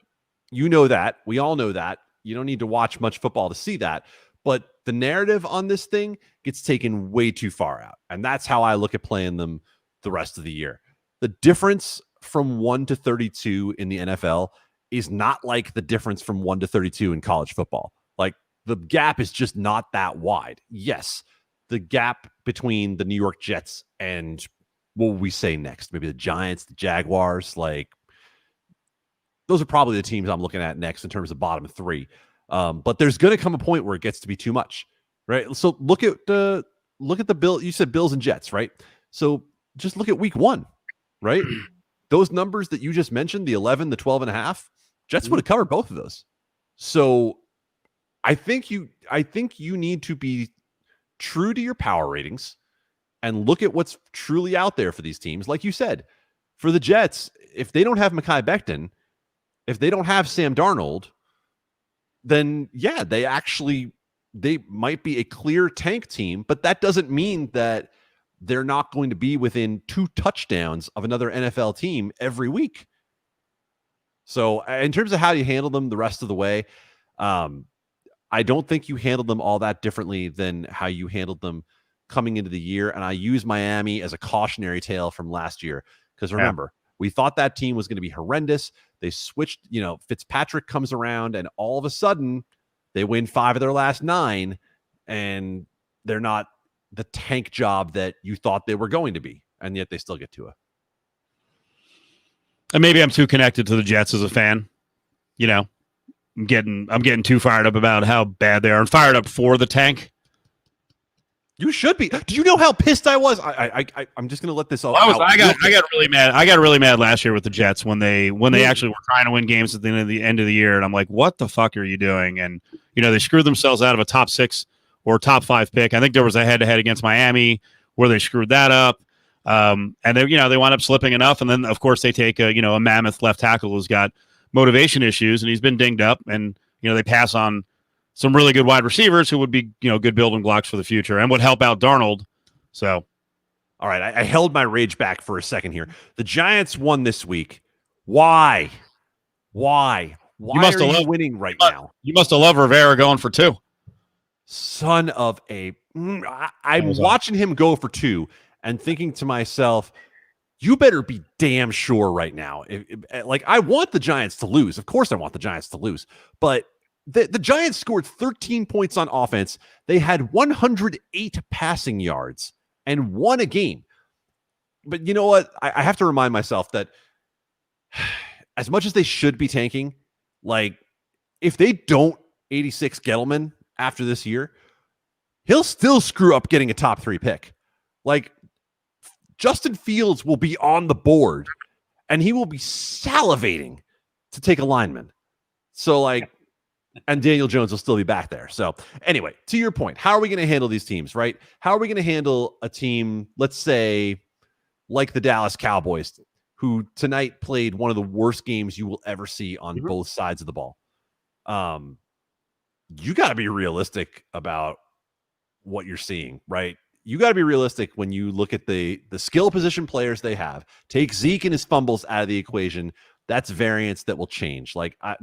You know that. We all know that. You don't need to watch much football to see that. But the narrative on this thing gets taken way too far out. And that's how I look at playing them the rest of the year. The difference from 1 to 32 in the NFL is not like the difference from 1 to 32 in college football. Like, the gap is just not that wide. Yes, the gap between the New York Jets and what will we say next? Maybe the Giants, the Jaguars, like, those are probably the teams I'm looking at next in terms of bottom 3. But there's going to come a point where it gets to be too much, right? So look at the bill. You said Bills and Jets, right? So just look at week 1, right? Those numbers that you just mentioned, the 11, the 12.5, Jets would have covered both of those. So I think you need to be true to your power ratings and look at what's truly out there for these teams. Like you said, for the Jets, if they don't have Mekhi Becton, if they don't have Sam Darnold, then yeah, they might be a clear tank team, but that doesn't mean that they're not going to be within 2 touchdowns of another NFL team every week. So in terms of how you handle them the rest of the way, I don't think you handled them all that differently than how you handled them coming into the year. And I use Miami as a cautionary tale from last year, because remember, We thought that team was going to be horrendous. They switched, Fitzpatrick comes around, and all of a sudden they win 5 of their last 9, and they're not the tank job that you thought they were going to be, and yet they still get to it. And maybe I'm too connected to the Jets as a fan. I'm getting too fired up about how bad they are. I'm fired up for the tank. You should be. Do you know how pissed I was? I'm just gonna let this all. I got really mad. I got really mad last year with the Jets when they actually were trying to win games at the end of the year, and I'm like, what the fuck are you doing? And they screwed themselves out of a top 6 or top 5 pick. I think there was a head-to-head against Miami where they screwed that up. And they wound up slipping enough, and then of course they take a mammoth left tackle who's got motivation issues, and he's been dinged up, and they pass on some really good wide receivers who would be good building blocks for the future and would help out Darnold. So, all right, I held my rage back for a second here. The Giants won this week. Why? Why are you winning right now? You must have loved Rivera going for 2. Son of a! I'm watching him go for 2 and thinking to myself, you better be damn sure right now. I want the Giants to lose. Of course I want the Giants to lose. But the Giants scored 13 points on offense. They had 108 passing yards and won a game. But you know what? I have to remind myself that as much as they should be tanking, if they don't 86 Gettleman after this year, he'll still screw up getting a top 3 pick. Justin Fields will be on the board, and he will be salivating to take a lineman. So, and Daniel Jones will still be back there. So, anyway, to your point, how are we going to handle these teams, right? How are we going to handle a team, let's say, like the Dallas Cowboys, who tonight played one of the worst games you will ever see on both sides of the ball? You got to be realistic about what you're seeing, right? You got to be realistic when you look at the skill position players they have. Take Zeke and his fumbles out of the equation. That's variance that will change.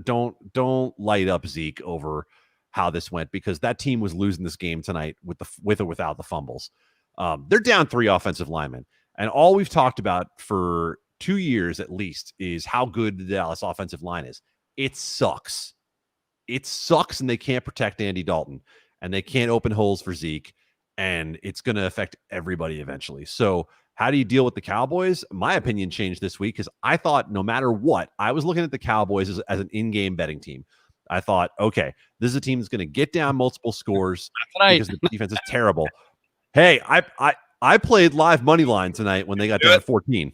Don't light up Zeke over how this went, because that team was losing this game tonight with or without the fumbles. They're down 3 offensive linemen, and all we've talked about for 2 years at least is how good the Dallas offensive line is. It sucks. It sucks, and they can't protect Andy Dalton, and they can't open holes for Zeke. And it's going to affect everybody eventually. So how do you deal with the Cowboys? My opinion changed this week because I thought no matter what, I was looking at the Cowboys as an in-game betting team. I thought, okay, this is a team that's going to get down multiple scores because the defense is terrible. Hey, I played live money line tonight when they got down at 14.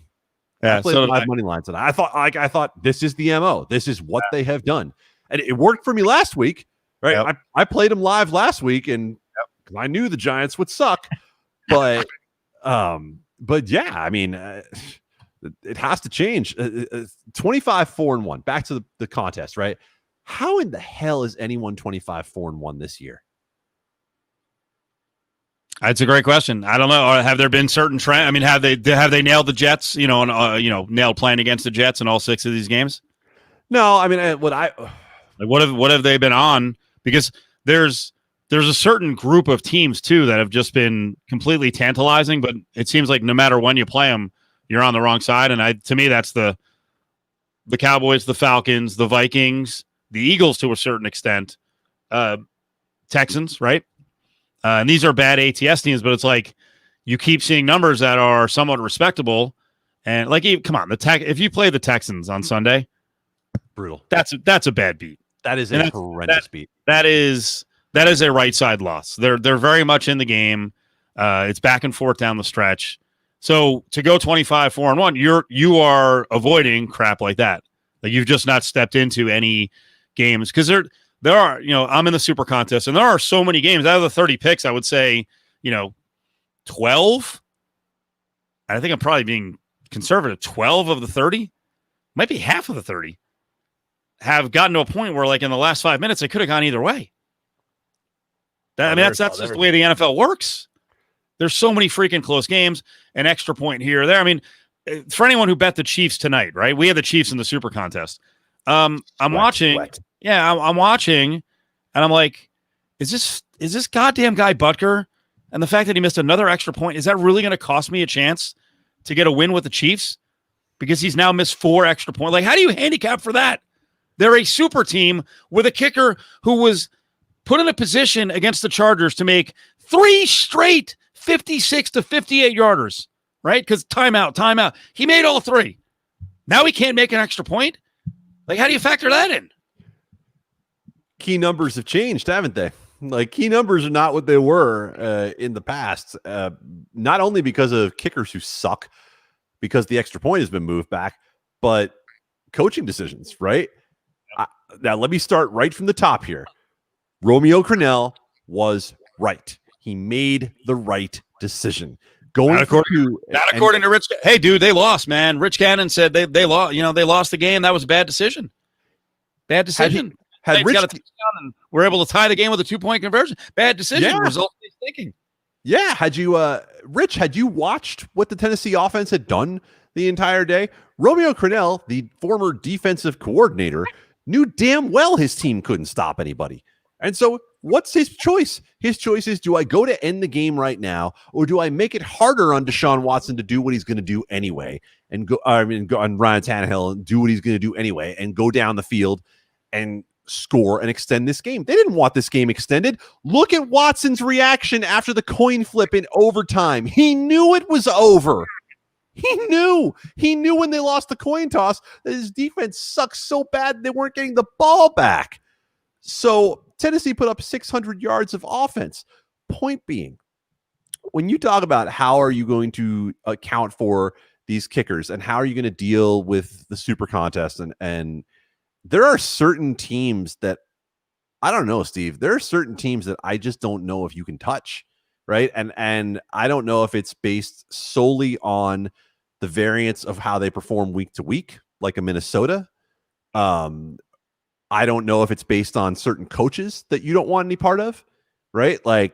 Yeah, I played live money line tonight. I thought this is the MO. This is what they have done, and it worked for me last week. Right? Yep. I played them live last week, and because I knew the Giants would suck, but yeah, I mean, it has to change. 25-4-1. Back to the contest, right? How in the hell is anyone 25-4-1 this year? That's a great question. I don't know. Have there been certain trends? I mean, have they nailed the Jets? Nailed playing against the Jets in all 6 of these games? No, I mean, what have they been on? Because there's a certain group of teams too that have just been completely tantalizing, but it seems like no matter when you play them, you're on the wrong side. And to me, that's the Cowboys, the Falcons, the Vikings, the Eagles to a certain extent, Texans, right? And these are bad ATS teams, but it's like you keep seeing numbers that are somewhat respectable. And come on, if you play the Texans on Sunday, brutal. That's a bad beat. That is a horrendous beat. That is a right side loss. They're very much in the game. It's back and forth down the stretch. So to go 25-4-1, you are avoiding crap like that. You've just not stepped into any games because there are, I'm in the super contest and there are so many games out of the 30 picks. I would say, 12. I think I'm probably being conservative. 12 of the 30, might be half of the 30, have gotten to a point where, in the last 5 minutes, it could have gone either way. That's just the way the NFL works. There's so many freaking close games, an extra point here or there. I mean, for anyone who bet the Chiefs tonight, right? We have the Chiefs in the super contest. I'm watching. Yeah, I'm watching, and I'm like, is this goddamn guy Butker? And the fact that he missed another extra point, is that really going to cost me a chance to get a win with the Chiefs? because he's now missed 4 extra points. Like, how do you handicap for that? They're a super team with a kicker who was put in a position against the Chargers to make 3 straight 56 to 58 yarders, right? Because timeout. He made all 3. Now he can't make an extra point? Like, how do you factor that in? Key numbers have changed, haven't they? Like, key numbers are not what they were in the past, not only because of kickers who suck, because the extra point has been moved back, but coaching decisions, right? Now, let me start right from the top here. Romeo Crennel was right. He made the right decision. Not according to Rich. Hey, dude, they lost, man. Rich Gannon said they lost. They lost the game. That was a bad decision. Bad decision. Had Rich got a touchdown and we're able to tie the game with a 2-point conversion. Bad decision. Yeah. Result he's thinking. Yeah. Had you, Rich, had you watched what the Tennessee offense had done the entire day? Romeo Crennel, the former defensive coordinator, knew damn well his team couldn't stop anybody. And so what's his choice? His choice is, do I go to end the game right now, or do I make it harder on Deshaun Watson to do what he's going to do anyway, and go on Ryan Tannehill and do what he's going to do anyway, and go down the field and score and extend this game? They didn't want this game extended. Look at Watson's reaction after the coin flip in overtime. He knew it was over. He knew when they lost the coin toss that his defense sucks so bad they weren't getting the ball back. So Tennessee put up 600 yards of offense. Point being, when you talk about how are you going to account for these kickers and how are you going to deal with the super contest, and there are certain teams that, I don't know, Steve, there are certain teams that I just don't know if you can touch, right? And I don't know if it's based solely on the variance of how they perform week to week, like a Minnesota. I don't know if it's based on certain coaches that you don't want any part of, right? Like,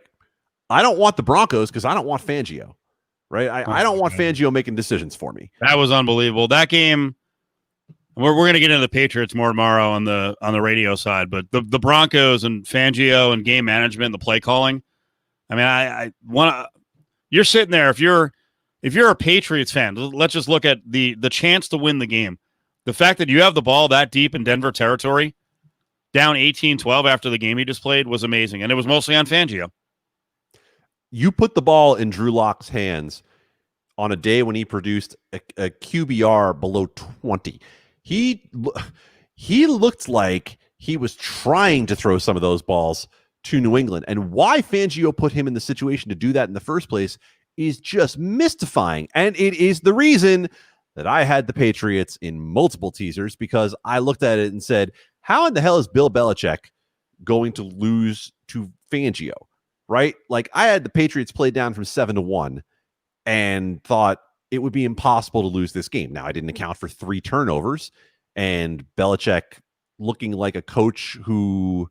I don't want the Broncos because I don't want Fangio, right? I don't want Fangio making decisions for me. That was unbelievable. That game, we're going to get into the Patriots more tomorrow on the radio side, but the Broncos and Fangio and game management and the play calling. I mean, I want to. You're sitting there, if you're a Patriots fan, let's just look at the chance to win the game. The fact that you have the ball that deep in Denver territory, down 18-12 after the game you just played, was amazing, and it was mostly on Fangio. You put the ball in Drew Lock's hands on a day when he produced a QBR below 20. He looked like he was trying to throw some of those balls to New England. And why Fangio put him in the situation to do that in the first place is just mystifying. And it is the reason that I had the Patriots in multiple teasers, because I looked at it and said, how in the hell is Bill Belichick going to lose to Fangio, right? Like, I had the Patriots play down from 7-1 and thought it would be impossible to lose this game. Now, I didn't account for 3 turnovers and Belichick looking like a coach who,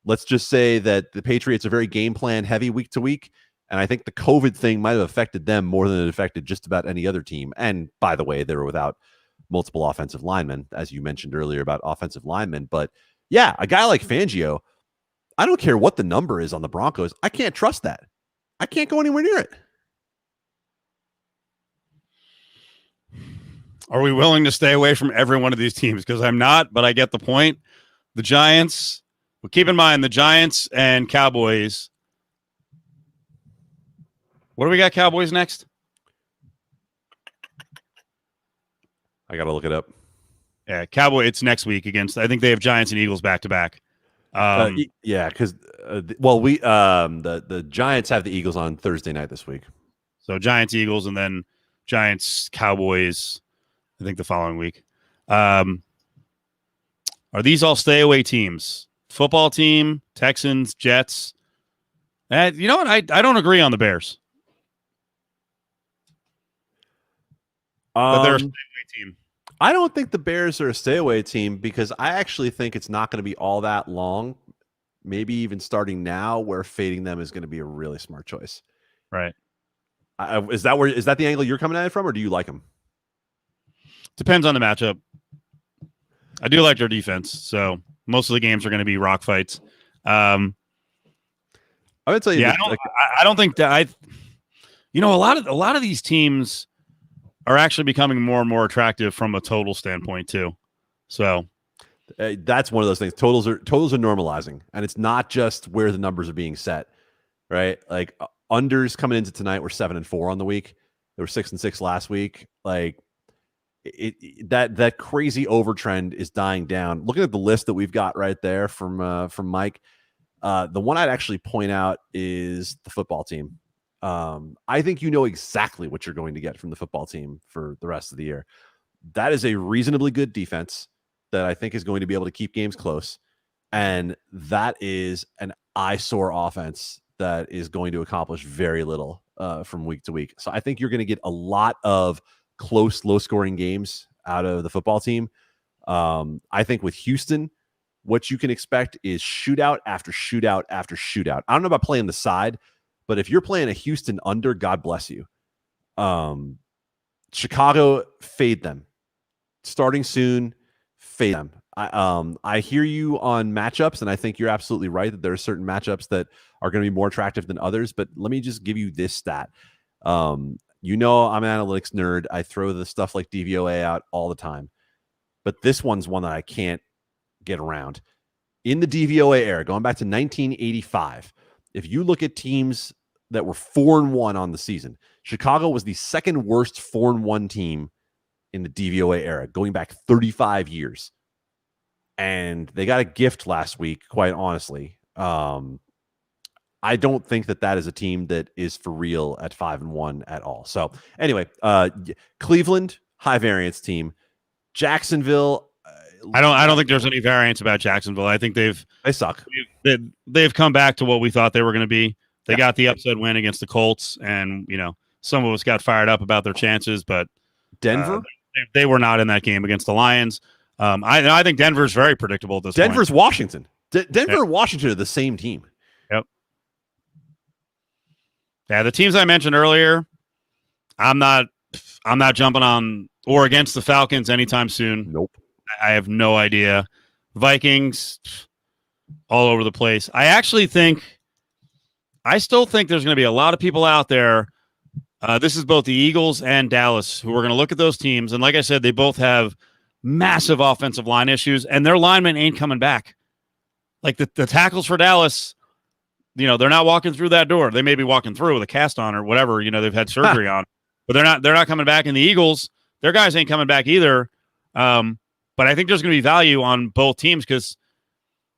let's just say that the Patriots are very game plan heavy week to week. And I think the COVID thing might have affected them more than it affected just about any other team. And by the way, they were without multiple offensive linemen, as you mentioned earlier about offensive linemen. But yeah, a guy like Fangio, I don't care what the number is on the Broncos. I can't trust that. I can't go anywhere near it. Are we willing to stay away from every one of these teams? Because I'm not, but I get the point. The Giants, well, keep in mind the Giants and Cowboys. What do we got, Cowboys next? I got to look it up. Yeah, Cowboy, it's next week against, I think they have Giants and Eagles back to back. Yeah, because, the Giants have the Eagles on Thursday night this week. So Giants, Eagles, and then Giants, Cowboys, I think the following week. Are these all stay away teams? Football team, Texans, Jets. You know what? I don't agree on the Bears. But they're a stay away team. I don't think the Bears are a stay away team, because I actually think it's not going to be all that long, maybe even starting now, where fading them is going to be a really smart choice. Right. Is that the angle you're coming at it from, or do you like them? Depends on the matchup. I do like their defense, so most of the games are going to be rock fights. I would tell you, I don't think that a lot of these teams are actually becoming more and more attractive from a total standpoint too. So that's one of those things. Totals are normalizing, and it's not just where the numbers are being set, right? Like unders coming into tonight were 7-4 on the week. They were 6-6 last week. Like that crazy overtrend is dying down. Looking at the list that we've got right there from Mike, the one I'd actually point out is the football team. I think you know exactly what you're going to get from the football team for the rest of the year. That is a reasonably good defense that I think is going to be able to keep games close. And that is an eyesore offense that is going to accomplish very little from week to week. So I think you're going to get a lot of close, low-scoring games out of the football team. I think with Houston, what you can expect is shootout after shootout after shootout. I don't know about playing the side, but if you're playing a Houston under, God bless you. Chicago, fade them. Starting soon, fade them. I hear you on matchups, and I think you're absolutely right that there are certain matchups that are going to be more attractive than others. But let me just give you this stat. You know I'm an analytics nerd. I throw the stuff like DVOA out all the time. But this one's one that I can't get around. In the DVOA era, going back to 1985, if you look at teams that were 4-1 on the season, Chicago was the second worst 4-1 team in the DVOA era, going back 35 years. And they got a gift last week, quite honestly. I don't think that is a team that is for real at 5-1 at all. So anyway, Cleveland, high variance team. Jacksonville. I don't think there's any variance about Jacksonville. I think they suck. They've come back to what we thought they were going to be. They got the upset win against the Colts, and some of us got fired up about their chances, but Denver, they were not in that game against the Lions. I think Denver's very predictable at this point. Denver's Washington. Denver and Washington are the same team. Yep. Yeah, the teams I mentioned earlier, I'm not jumping on or against the Falcons anytime soon. Nope. I have no idea. Vikings, all over the place. I still think there's going to be a lot of people out there. This is both the Eagles and Dallas who are going to look at those teams. And like I said, they both have massive offensive line issues, and their linemen ain't coming back. Like the tackles for Dallas, they're not walking through that door. They may be walking through with a cast on or whatever, they've had surgery on, but they're not coming back. And the Eagles, their guys ain't coming back either. But I think there's going to be value on both teams because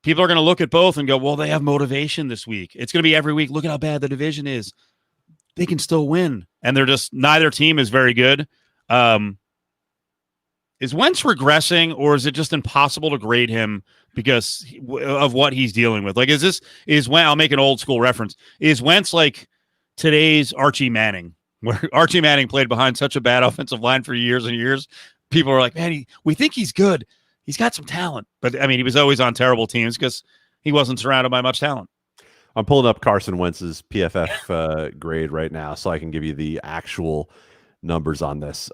people are going to look at both and go, well, they have motivation this week. It's going to be every week. Look at how bad the division is. They can still win. And neither team is very good. Is Wentz regressing, or is it just impossible to grade him because of what he's dealing with? Like, is Wentz, I'll make an old school reference. Is Wentz like today's Archie Manning, where Archie Manning played behind such a bad offensive line for years and years? People are like, man, we think he's good. He's got some talent. But, he was always on terrible teams because he wasn't surrounded by much talent. I'm pulling up Carson Wentz's PFF grade right now so I can give you the actual numbers on this.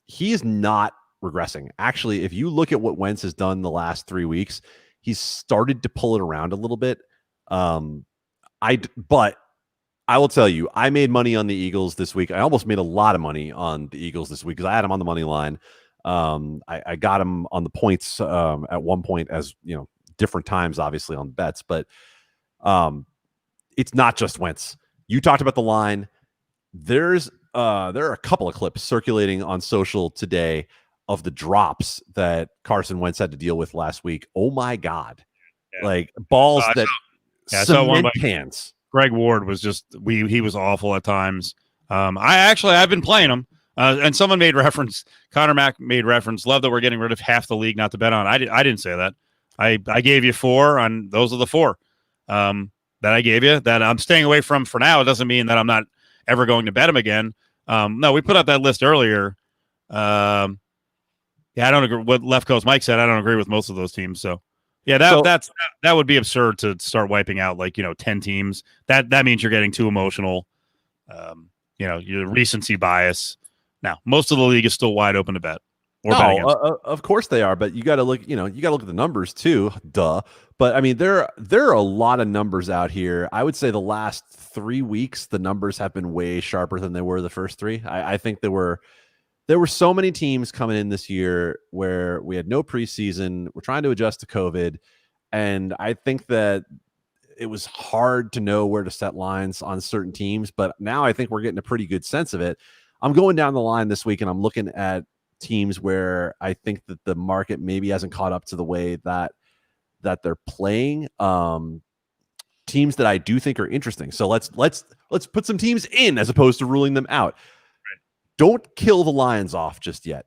He is not regressing. Actually, if you look at what Wentz has done the last 3 weeks, he's started to pull it around a little bit. But I will tell you, I made money on the Eagles this week. I almost made a lot of money on the Eagles this week because I had them on the money line. I got them on the points at one point, as different times, obviously on bets, but it's not just Wentz. You talked about the line. There are a couple of clips circulating on social today of the drops that Carson Wentz had to deal with last week. Oh my God. Yeah. Like balls that cement cans. Greg Ward was he was awful at times. I've been playing him. And someone made reference, Connor Mack made reference, love that we're getting rid of half the league not to bet on. I didn't say that. I gave you 4 on those are the 4 that I gave you that I'm staying away from for now. It doesn't mean that I'm not ever going to bet him again. No, we put up that list earlier. I don't agree what Left Coast Mike said. I don't agree with most of those teams. So yeah, that would be absurd to start wiping out 10 teams. That means you're getting too emotional. Your recency bias. Now, most of the league is still wide open to bet. Of course they are, but you got to look. You got to look at the numbers too. Duh. But there are a lot of numbers out here. I would say the last 3 weeks, the numbers have been way sharper than they were the first 3. I think they were there were so many teams coming in this year where we had no preseason. We're trying to adjust to COVID. And I think that it was hard to know where to set lines on certain teams. But now I think we're getting a pretty good sense of it. I'm going down the line this week and I'm looking at teams where I think that the market maybe hasn't caught up to the way that they're playing. Teams that I do think are interesting. So let's put some teams in as opposed to ruling them out. Right. Don't kill the Lions off just yet.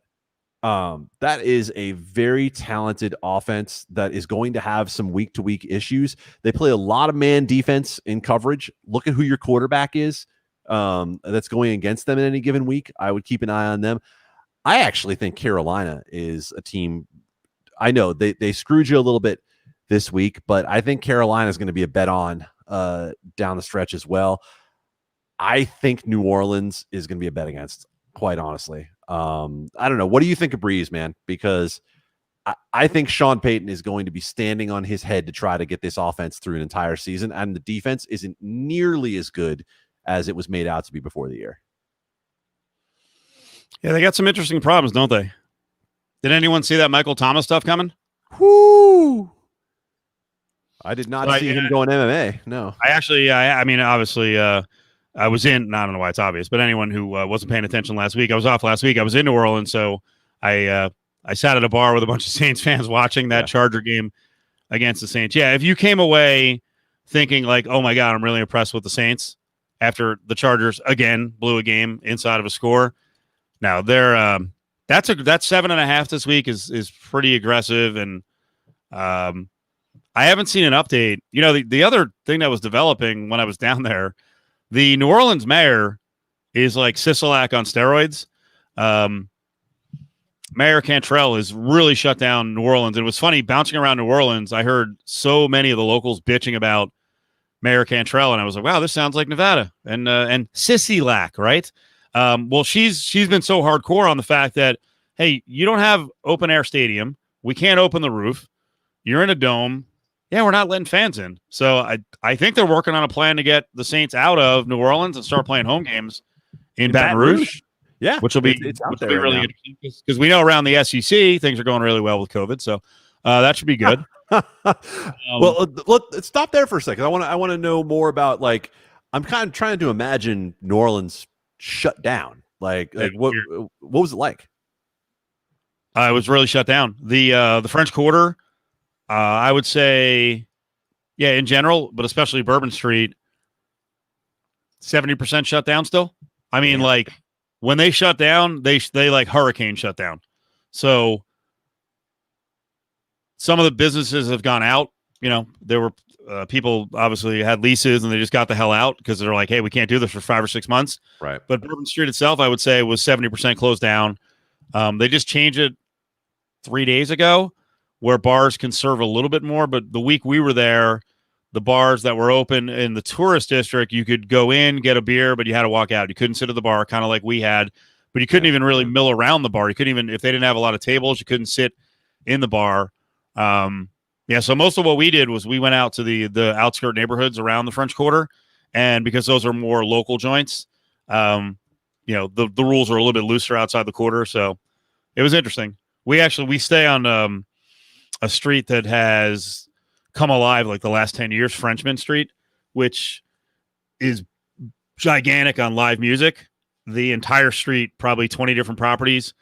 That is a very talented offense that is going to have some week-to-week issues. They play a lot of man defense in coverage. Look at who your quarterback is that's going against them in any given week. I would keep an eye on them. I actually think Carolina is a team. I know they screwed you a little bit this week, but I think Carolina is going to be a bet on down the stretch as well. I think New Orleans is going to be a bet against, quite honestly. I don't know. What do you think of Breeze, man? Because I think Sean Payton is going to be standing on his head to try to get this offense through an entire season, and the defense isn't nearly as good as it was made out to be before the year. Yeah, they got some interesting problems, don't they? Did anyone see that Michael Thomas stuff coming? Whoo! I did not see him going MMA. No. I mean, obviously, I was in, I don't know why it's obvious, but anyone who wasn't paying attention last week, I was off last week. I was in New Orleans, so I sat at a bar with a bunch of Saints fans watching that Charger game against the Saints. Yeah, if you came away thinking like, oh my God, I'm really impressed with the Saints after the Chargers, again, blew a game inside of a score. Now, they're that's 7.5 this week is pretty aggressive, and I haven't seen an update. You know, the other thing that was developing when I was down there, the New Orleans mayor is like Sisolak on steroids. Mayor Cantrell has really shut down New Orleans. And it was funny, bouncing around New Orleans, I heard so many of the locals bitching about Mayor Cantrell, and I was like, wow, this sounds like Nevada. And Sisolak, right? Well, she's been so hardcore on the fact that, hey, you don't have open air stadium. We can't open the roof. You're in a dome. Yeah, we're not letting fans in. So I think they're working on a plan to get the Saints out of New Orleans and start playing home games in Baton Rouge. Yeah, which will be really interesting because we know around the SEC things are going really well with COVID. So that should be good. Well, let's stop there for a second. I want to know more about, like, I'm kind of trying to imagine New Orleans shut down. Like what was it like? It was really shut down. The French Quarter. I would say, yeah, in general, but especially Bourbon Street, 70% shut down still. I mean, like when they shut down, they like hurricane shut down. So some of the businesses have gone out. You know, there were people obviously had leases and they just got the hell out because they're like, hey, we can't do this for 5 or 6 months. Right. But Bourbon Street itself, I would say, was 70% closed down. They just changed it 3 days ago, where bars can serve a little bit more. But the week we were there, the bars that were open in the tourist district, you could go in, get a beer, but you had to walk out. You couldn't sit at the bar, kind of like we had, but you couldn't even really mill around the bar. You couldn't even, if they didn't have a lot of tables, you couldn't sit in the bar. So most of what we did was we went out to the outskirt neighborhoods around the French Quarter. And because those are more local joints, the rules are a little bit looser outside the quarter. So it was interesting. We stay on a street that has come alive like the last 10 years, Frenchman Street, which is gigantic on live music. The entire street, probably 20 different properties,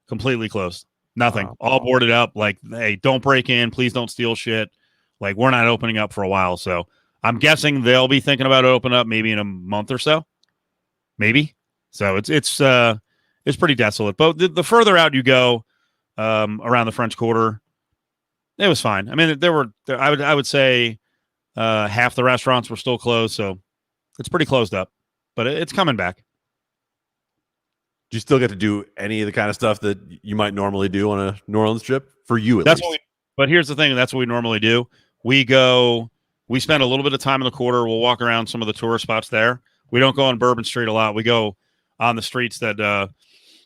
completely closed. Nothing. Wow. All boarded up. Like, hey, don't break in. Please don't steal shit. Like, we're not opening up for a while. So I'm guessing they'll be thinking about opening up maybe in a month or so. Maybe. So it's pretty desolate. But the further out you go around the French Quarter, it was fine. I mean, I would say half the restaurants were still closed, so it's pretty closed up. But it's coming back. Do you still get to do any of the kind of stuff that you might normally do on a New Orleans trip? For you, at least. But here's the thing: that's what we normally do. We spend a little bit of time in the quarter. We'll walk around some of the tourist spots there. We don't go on Bourbon Street a lot. We go on the streets that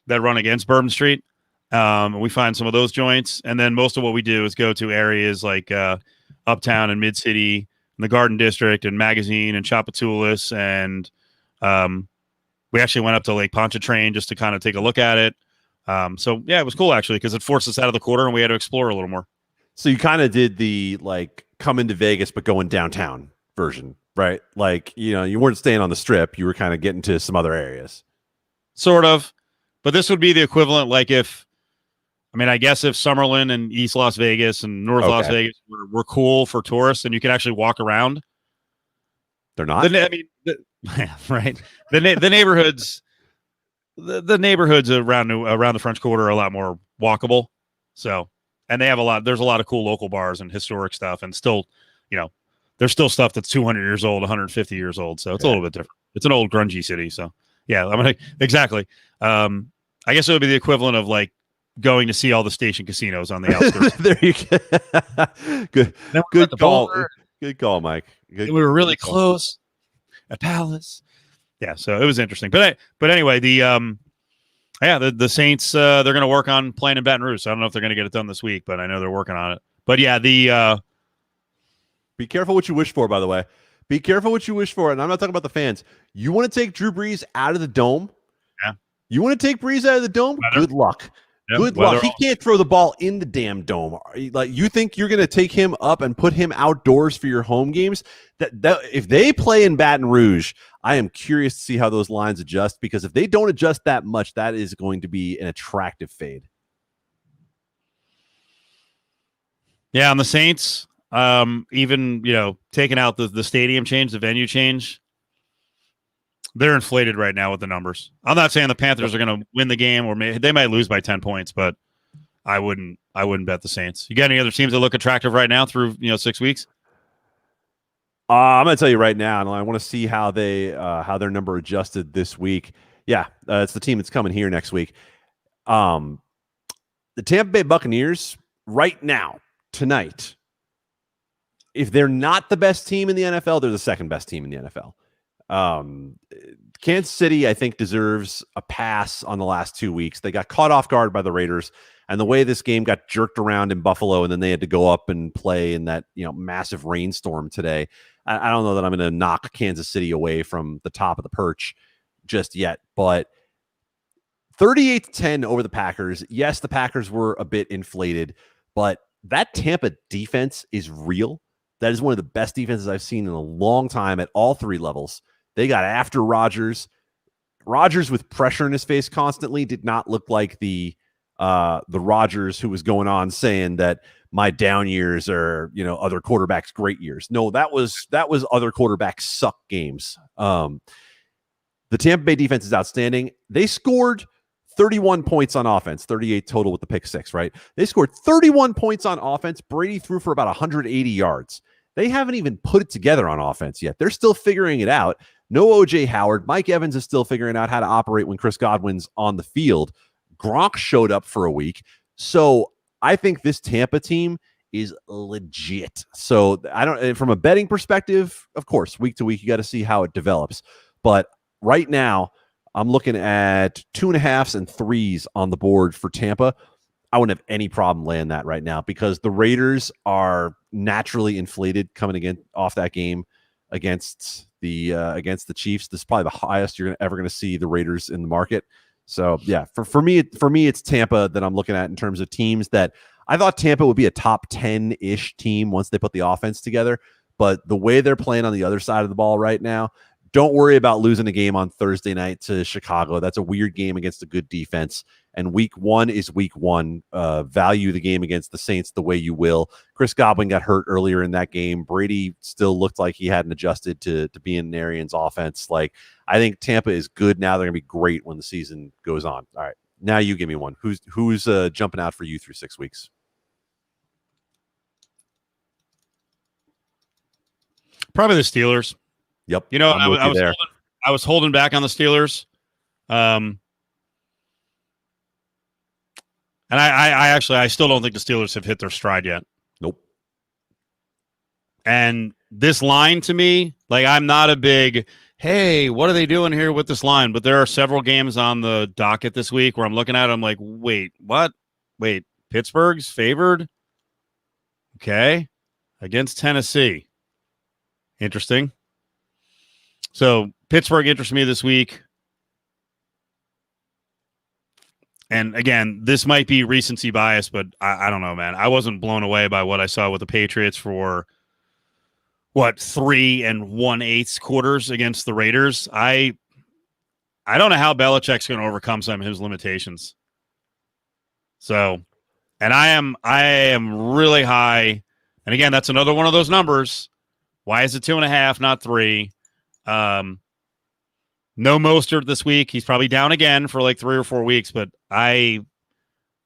run against Bourbon Street. We find some of those joints, and then most of what we do is go to areas like Uptown and Mid-City, and the Garden District, and Magazine, and Tchoupitoulas, and we actually went up to Lake Pontchartrain just to kind of take a look at it. So yeah, it was cool actually because it forced us out of the quarter and we had to explore a little more. So you kind of did the like come into Vegas but going downtown version, right? Like, you weren't staying on the strip. You were kind of getting to some other areas. Sort of. But this would be the equivalent like I guess if Summerlin and East Las Vegas and North Las Vegas were cool for tourists and you could actually walk around. They're not? Right. The neighborhoods the neighborhoods around the French Quarter are a lot more walkable. So, and there's a lot of cool local bars and historic stuff and still, there's still stuff that's 200 years old, 150 years old. So it's a little bit different. It's an old grungy city. So yeah, exactly. I guess it would be the equivalent of like going to see all the station casinos on the outskirts. There you go. Good call. Good call, Mike. We were really close at Palace. Yeah, so it was interesting. But anyway, the Saints they're going to work on playing in Baton Rouge. So I don't know if they're going to get it done this week, but I know they're working on it. But yeah, be careful what you wish for, by the way. Be careful what you wish for. And I'm not talking about the fans. You want to take Drew Brees out of the dome? Yeah. You want to take Brees out of the dome? Weather. Good luck. Yep, good luck. He can't throw the ball in the damn dome. Like, you think you're going to take him up and put him outdoors for your home games? That if they play in Baton Rouge, I am curious to see how those lines adjust, because if they don't adjust that much, that is going to be an attractive fade. Yeah, on the Saints, even taking out the stadium change, the venue change, they're inflated right now with the numbers. I'm not saying the Panthers are going to win the game, or they might lose by 10 points, but I wouldn't bet the Saints. You got any other teams that look attractive right now through 6 weeks? I'm going to tell you right now, and I want to see how their number adjusted this week. Yeah, it's the team that's coming here next week. The Tampa Bay Buccaneers right now, tonight, if they're not the best team in the NFL, they're the second best team in the NFL. Kansas City, I think, deserves a pass on the last 2 weeks. They got caught off guard by the Raiders, and the way this game got jerked around in Buffalo, and then they had to go up and play in that massive rainstorm today. I don't know that I'm going to knock Kansas City away from the top of the perch just yet, but 38-10 over the Packers. Yes, the Packers were a bit inflated, but that Tampa defense is real. That is one of the best defenses I've seen in a long time at all three levels. They got after Rodgers. Rodgers with pressure in his face constantly did not look like the Rodgers who was going on saying that my down years are, other quarterbacks' great years. No, that was other quarterbacks suck games. The Tampa Bay defense is outstanding. They scored 31 points on offense, 38 total with the pick six, right? They scored 31 points on offense. Brady threw for about 180 yards. They haven't even put it together on offense yet. They're still figuring it out. No O.J. Howard. Mike Evans is still figuring out how to operate when Chris Godwin's on the field. Gronk showed up for a week. So I think this Tampa team is legit. So from a betting perspective, of course, week to week, you got to see how it develops. But right now, I'm looking at 2.5s and 3s on the board for Tampa. I wouldn't have any problem laying that right now, because the Raiders are naturally inflated coming off that game against the Chiefs. This is probably the highest you're ever going to see the Raiders in the market. So yeah, for me, it's Tampa that I'm looking at in terms of teams that I thought Tampa would be a top 10-ish team once they put the offense together. But the way they're playing on the other side of the ball right now, don't worry about losing a game on Thursday night to Chicago. That's a weird game against a good defense. And week one is week one. Value the game against the Saints the way you will. Chris Godwin got hurt earlier in that game. Brady still looked like he hadn't adjusted to being Arians' offense. Like, I think Tampa is good now. They're going to be great when the season goes on. All right. Now you give me one. Who's jumping out for you through 6 weeks? Probably the Steelers. Yep. I was holding back on the Steelers. And I still don't think the Steelers have hit their stride yet. Nope. And this line to me, like, I'm not a big, hey, what are they doing here with this line? But there are several games on the docket this week where I'm looking at it, I'm like, wait, what? Wait, Pittsburgh's favored? Okay. Against Tennessee. Interesting. So Pittsburgh interests me this week. And again, this might be recency bias, but I don't know, man. I wasn't blown away by what I saw with the Patriots for what 3 1/8 quarters against the Raiders. I don't know how Belichick's going to overcome some of his limitations. So, and I am really high. And again, that's another one of those numbers. Why is it 2.5, not 3? No Mostert this week. He's probably down again for like 3 or 4 weeks, but I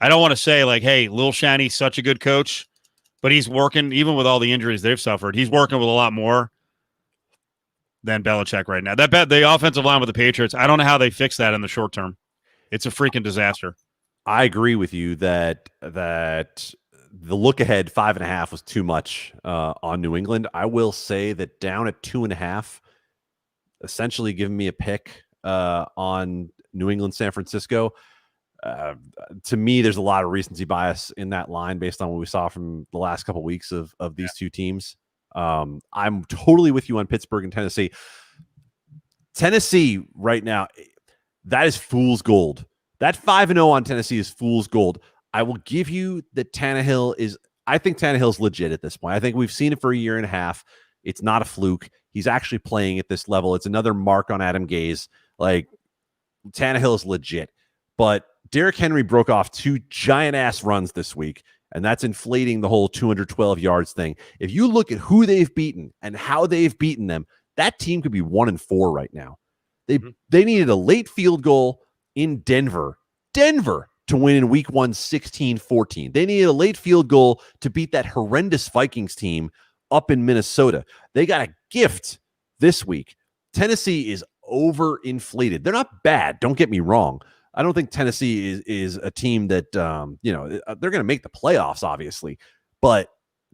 don't want to say like, hey, Lil Shanny's such a good coach, but he's working, even with all the injuries they've suffered, he's working with a lot more than Belichick right now. The offensive line with the Patriots, I don't know how they fix that in the short term. It's a freaking disaster. I agree with you that the look ahead 5.5 was too much on New England. I will say that down at 2.5, essentially giving me a pick on New England, San Francisco. To me, there's a lot of recency bias in that line based on what we saw from the last couple of weeks of these two teams. I'm totally with you on Pittsburgh and Tennessee. Tennessee right now, that is fool's gold. That 5-0 on Tennessee is fool's gold. I will give you that I think Tannehill's legit at this point. I think we've seen it for a year and a half. It's not a fluke. He's actually playing at this level. It's another mark on Adam Gase. Like, Tannehill is legit. But Derrick Henry broke off 2 giant-ass runs this week, and that's inflating the whole 212 yards thing. If you look at who they've beaten and how they've beaten them, that team could be 1-4 right now. They needed a late field goal in Denver to win in week 1, 16-14. They needed a late field goal to beat that horrendous Vikings team up in Minnesota. They got a gift this week. Tennessee is overinflated. They're not bad. Don't get me wrong. I don't think Tennessee is a team that, they're going to make the playoffs, obviously. But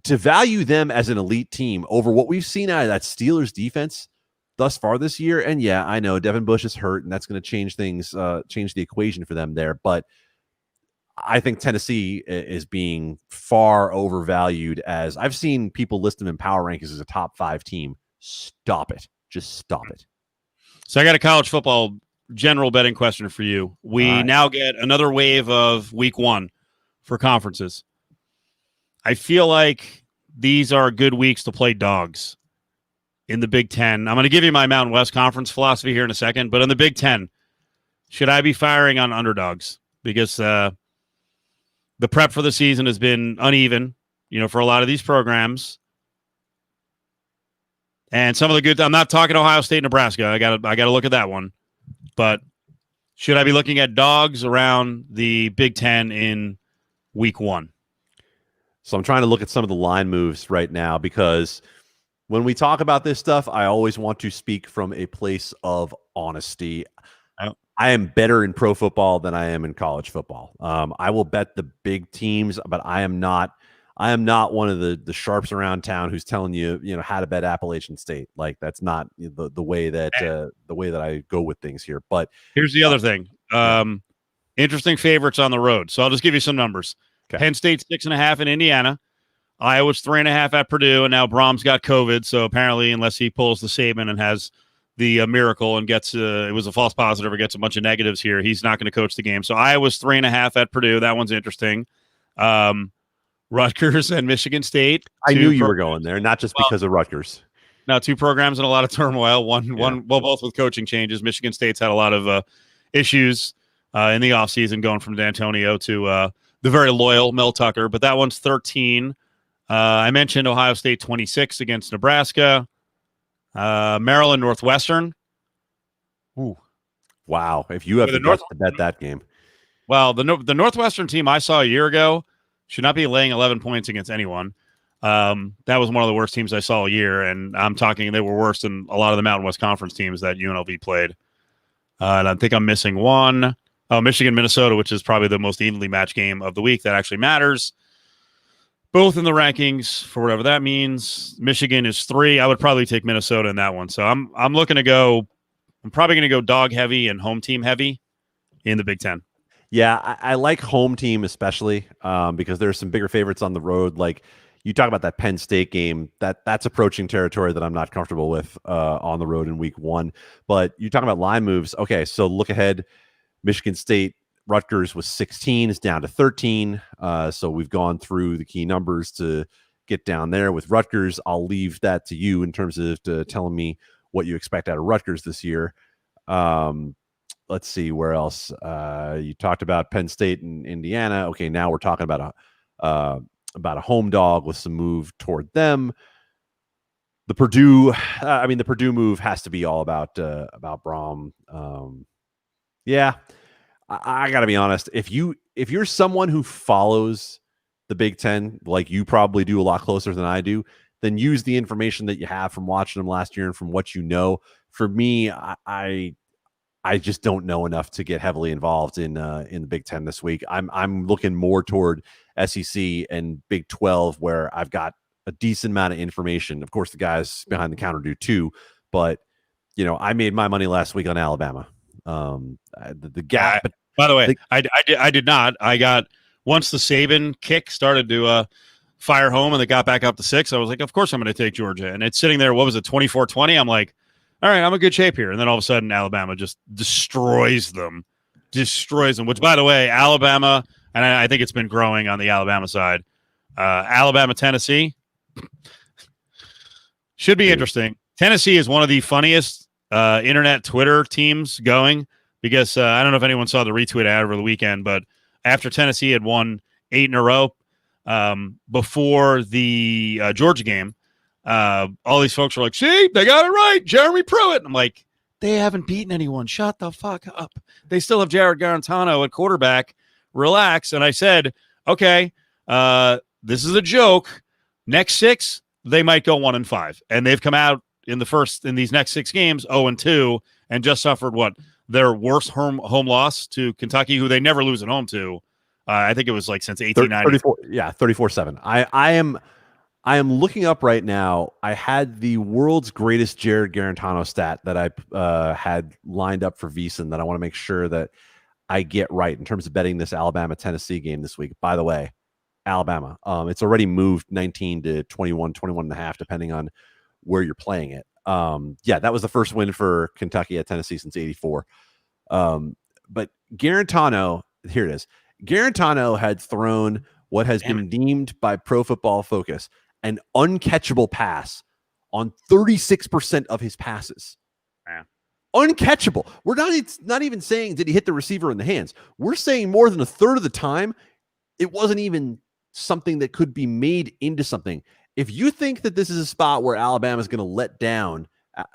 to value them as an elite team over what we've seen out of that Steelers defense thus far this year, and yeah, I know Devin Bush is hurt, and that's going to change things, change the equation for them there. But I think Tennessee is being far overvalued, as I've seen people list them in power rankings as a top 5 team. Stop it. Just stop it. So I got a college football general betting question for you. We now get another wave of week 1 for conferences. I feel like these are good weeks to play dogs in the Big Ten. I'm going to give you my Mountain West Conference philosophy here in a second, but in the Big Ten, should I be firing on underdogs? Because the prep for the season has been uneven, for a lot of these programs. And some of the good, I'm not talking Ohio State, Nebraska. I got to look at that one. But should I be looking at dogs around the Big Ten in week 1? So I'm trying to look at some of the line moves right now, because when we talk about this stuff, I always want to speak from a place of honesty. I am better in pro football than I am in college football. I will bet the big teams, but I am not one of the sharps around town who's telling you, how to bet Appalachian State. Like, that's not the way that I go with things here. But here's the other thing. Interesting favorites on the road. So I'll just give you some numbers. Okay. Penn State 6.5 in Indiana. Iowa's 3.5 at Purdue, and now Brahms got COVID. So apparently, unless he pulls the Saban and has the miracle and gets it was a false positive or gets a bunch of negatives here, he's not going to coach the game. So Iowa's 3.5 at Purdue. That one's interesting. Rutgers and Michigan State. I knew you were going there, not just because of Rutgers. Now, 2 programs in a lot of turmoil. Both with coaching changes. Michigan State's had a lot of issues in the offseason, going from D'Antonio to the very loyal Mel Tucker. But that one's 13. I mentioned Ohio State 26 against Nebraska. Maryland, Northwestern. Ooh. Wow. If you have to bet that game. Well, the Northwestern team I saw a year ago should not be laying 11 points against anyone. That was one of the worst teams I saw all year, and I'm talking they were worse than a lot of the Mountain West Conference teams that UNLV played. And I think I'm missing one. Oh, Michigan, Minnesota, which is probably the most evenly matched game of the week that actually matters. Both in the rankings, for whatever that means. Michigan is 3. I would probably take Minnesota in that one. So I'm looking to go. I'm probably going to go dog heavy and home team heavy in the Big Ten. Yeah, I like home team especially because there's some bigger favorites on the road. Like you talk about that Penn State game, that's approaching territory that I'm not comfortable with on the road in week 1. But you talk about line moves. Okay, so look ahead. Michigan State Rutgers was 16, is down to 13. So we've gone through the key numbers to get down there with Rutgers. I'll leave that to you in terms of telling me what you expect out of Rutgers this year. Let's see where else. You talked about Penn State and Indiana. Okay, now we're talking about a home dog with some move toward them. The Purdue move has to be all about Braum. Yeah, I got to be honest. If you're someone who follows the Big Ten like you probably do a lot closer than I do, then use the information that you have from watching them last year and from what you know. For me, I just don't know enough to get heavily involved in the Big Ten this week. I'm looking more toward SEC and Big 12, where I've got a decent amount of information. Of course, the guys behind the counter do too, but I made my money last week on Alabama. The gap. By the way, I did not. I got, once the Saban kick started to fire home and they got back up to 6, I was like, of course I'm going to take Georgia. And it's sitting there, what was it, 24-20? I'm like, all right, I'm in good shape here. And then all of a sudden, Alabama just destroys them, which, by the way, Alabama, and I think it's been growing on the Alabama side, Alabama, Tennessee, should be interesting. Tennessee is one of the funniest internet Twitter teams going, because I don't know if anyone saw the retweet ad over the weekend, but after Tennessee had won 8 in a row before the Georgia game, all these folks were like, see, they got it right, Jeremy Pruitt. I'm like, they haven't beaten anyone. Shut the fuck up. They still have Jared Garantano at quarterback. Relax. And I said, okay, this is a joke. Next 6, they might go 1-5. And they've come out in these next 6 games, 0-2, and just suffered their worst home loss to Kentucky, who they never lose at home to. I think it was like since 1890. 34-7. I am looking up right now. I had the world's greatest Jared Garantano stat that I had lined up for VSiN that I want to make sure that I get right in terms of betting this Alabama-Tennessee game this week. By the way, Alabama. It's already moved 19 to 21, 21.5, depending on where you're playing it. That was the first win for Kentucky at Tennessee since 84. But Garantano, here it is. Garantano had thrown what has been deemed by Pro Football Focus an uncatchable pass on 36% of his passes. Yeah. Uncatchable. We're not even saying did he hit the receiver in the hands. We're saying more than a third of the time, it wasn't even something that could be made into something. If you think that this is a spot where Alabama is going to let down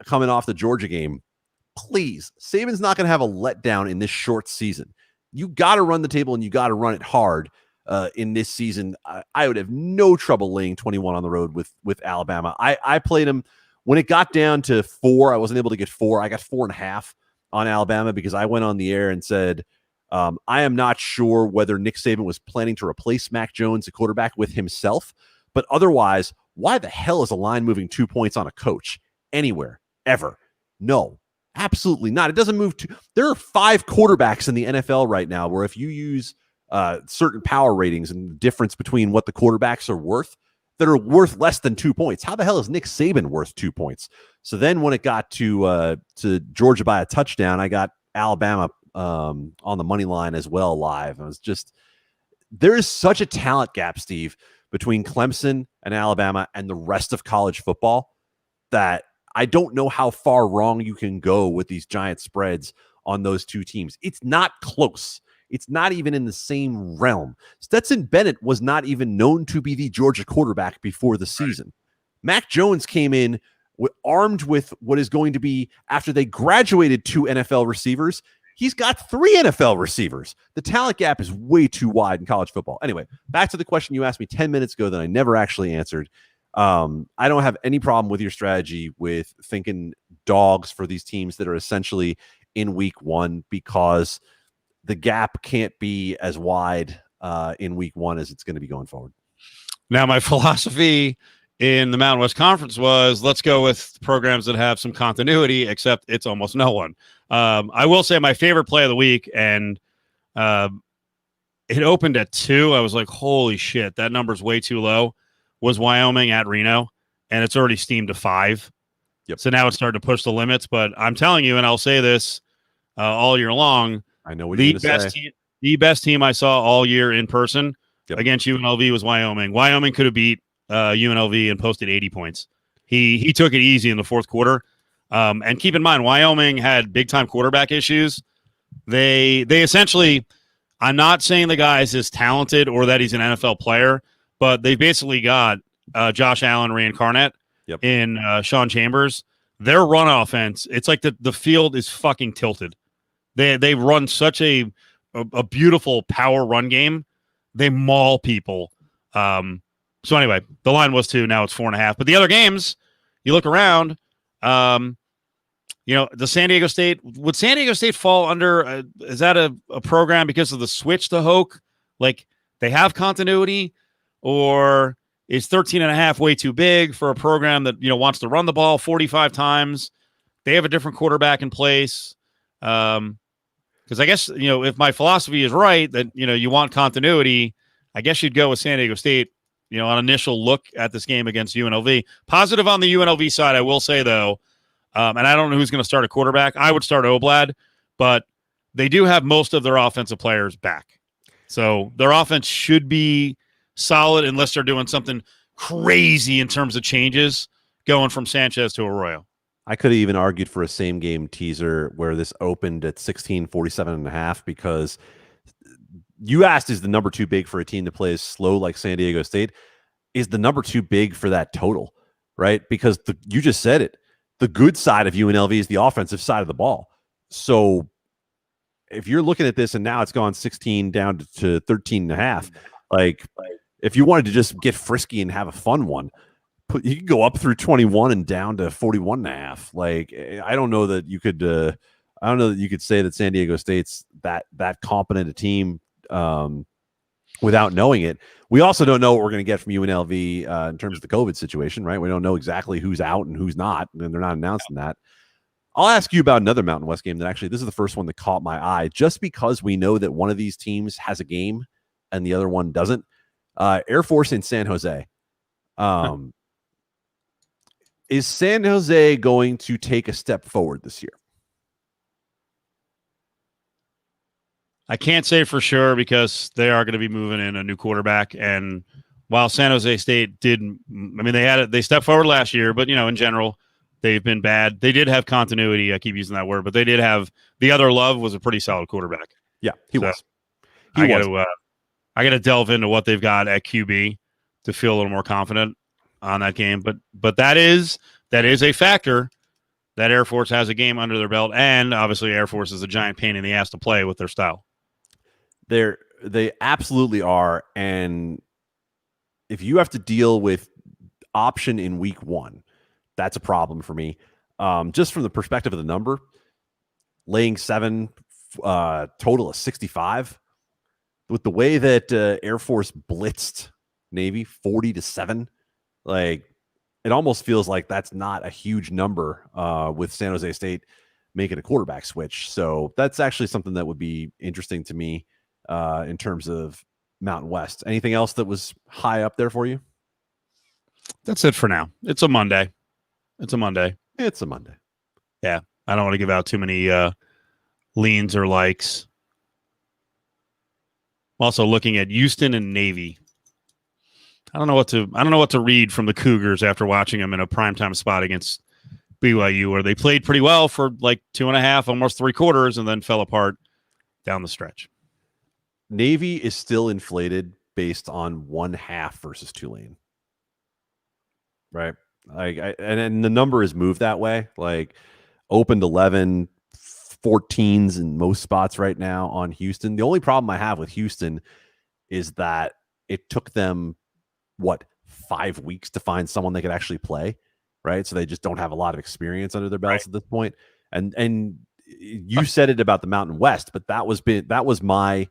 coming off the Georgia game, please, Saban's not going to have a letdown in this short season. You got to run the table and you got to run it hard. In this season, I would have no trouble laying 21 on the road with Alabama. I played them when it got down to 4. I wasn't able to get 4. I got 4.5 on Alabama because I went on the air and said, I am not sure whether Nick Saban was planning to replace Mac Jones, the quarterback, with himself. But otherwise, why the hell is a line moving 2 points on a coach anywhere, ever? No, absolutely not. It doesn't move. There are 5 quarterbacks in the NFL right now where if you use certain power ratings and the difference between what the quarterbacks are worth, that are worth less than 2 points. How the hell is Nick Saban worth 2 points? So then when it got to Georgia by a touchdown, I got Alabama on the money line as well live. It was just, there is such a talent gap, Steve, between Clemson and Alabama and the rest of college football that I don't know how far wrong you can go with these giant spreads on those two teams. It's not close. It's not even in the same realm. Stetson Bennett was not even known to be the Georgia quarterback before the season. Mac Jones came in armed with what is going to be, after they graduated 2 NFL receivers, he's got 3 NFL receivers. The talent gap is way too wide in college football. Anyway, back to the question you asked me 10 minutes ago that I never actually answered. I don't have any problem with your strategy with thinking dogs for these teams that are essentially in week 1, because the gap can't be as wide in week 1 as it's going to be going forward. Now, my philosophy in the Mountain West Conference was, let's go with programs that have some continuity, except it's almost no one. I will say my favorite play of the week, and it opened at 2. I was like, holy shit, that number's way too low, was Wyoming at Reno, and it's already steamed to 5. Yep. So now it's starting to push the limits, but I'm telling you, and I'll say this all year long, I know what you're going to say. The best team I saw all year in person Yep. against UNLV was Wyoming. Wyoming could have beat UNLV and posted 80 points. He took it easy in the fourth quarter. And keep in mind, Wyoming had big time quarterback issues. They essentially, I'm not saying the guy's as talented or that he's an NFL player, but they basically got Josh Allen reincarnate Yep. in Sean Chambers. Their run offense, it's like the field is fucking tilted. They run such a beautiful power run game. They maul people. So anyway, the line was 2. Now it's 4.5. But the other games, you look around. The San Diego State. Would San Diego State fall under? Is that a program because of the switch to Hoke? Like they have continuity, or is 13.5 way too big for a program that wants to run the ball 45 times? They have a different quarterback in place. Because I guess, if my philosophy is right, that, you want continuity, I guess you'd go with San Diego State, on initial look at this game against UNLV. Positive on the UNLV side, I will say, though, and I don't know who's going to start a quarterback. I would start Oblad, but they do have most of their offensive players back. So their offense should be solid unless they're doing something crazy in terms of changes going from Sanchez to Arroyo. I could have even argued for a same game teaser where this opened at 16-47.5 because you asked, is the number 2 big for a team that plays slow like San Diego State? Is the number 2 big for that total, right? Because you just said it. The good side of UNLV is the offensive side of the ball. So if you're looking at this and now it's gone 16 down to 13.5, like if you wanted to just get frisky and have a fun one, you can go up through 21 and down to 41.5. Like, I don't know that you could say that San Diego State's that competent a team without knowing it. We also don't know what we're going to get from UNLV in terms of the COVID situation, right? We don't know exactly who's out and who's not, and they're not announcing that. I'll ask you about another Mountain West game that actually, this is the first one that caught my eye, just because we know that one of these teams has a game and the other one doesn't. Air Force in San Jose. Is San Jose going to take a step forward this year? I can't say for sure because they are going to be moving in a new quarterback. And while San Jose State they stepped forward last year, but in general, they've been bad. They did have continuity. I keep using that word, but they did have the other Love was a pretty solid quarterback. Yeah, he was. I got to delve into what they've got at QB to feel a little more confident on that game. But that is a factor that Air Force has a game under their belt. And obviously Air Force is a giant pain in the ass to play with their style. They absolutely are. And if you have to deal with option in week 1, that's a problem for me. Just from the perspective of the number, laying 7, total of 65. With the way that Air Force blitzed Navy 40-7, like it almost feels like that's not a huge number with San Jose State making a quarterback switch. So that's actually something that would be interesting to me in terms of Mountain West. Anything else that was high up there for you? That's it for now. It's a Monday. It's a Monday. Yeah. I don't want to give out too many leans or likes. I'm also looking at Houston and Navy. I don't know what to read from the Cougars after watching them in a primetime spot against BYU, where they played pretty well for like 2.5, almost 3 quarters, and then fell apart down the stretch. Navy is still inflated based on 1/2 versus Tulane, right? And the number has moved that way. Like opened 11, 14s in most spots right now on Houston. The only problem I have with Houston is that it took them 5 weeks to find someone they could actually play, right? So they just don't have a lot of experience under their belts at this point. And you said it about the Mountain West, but that was my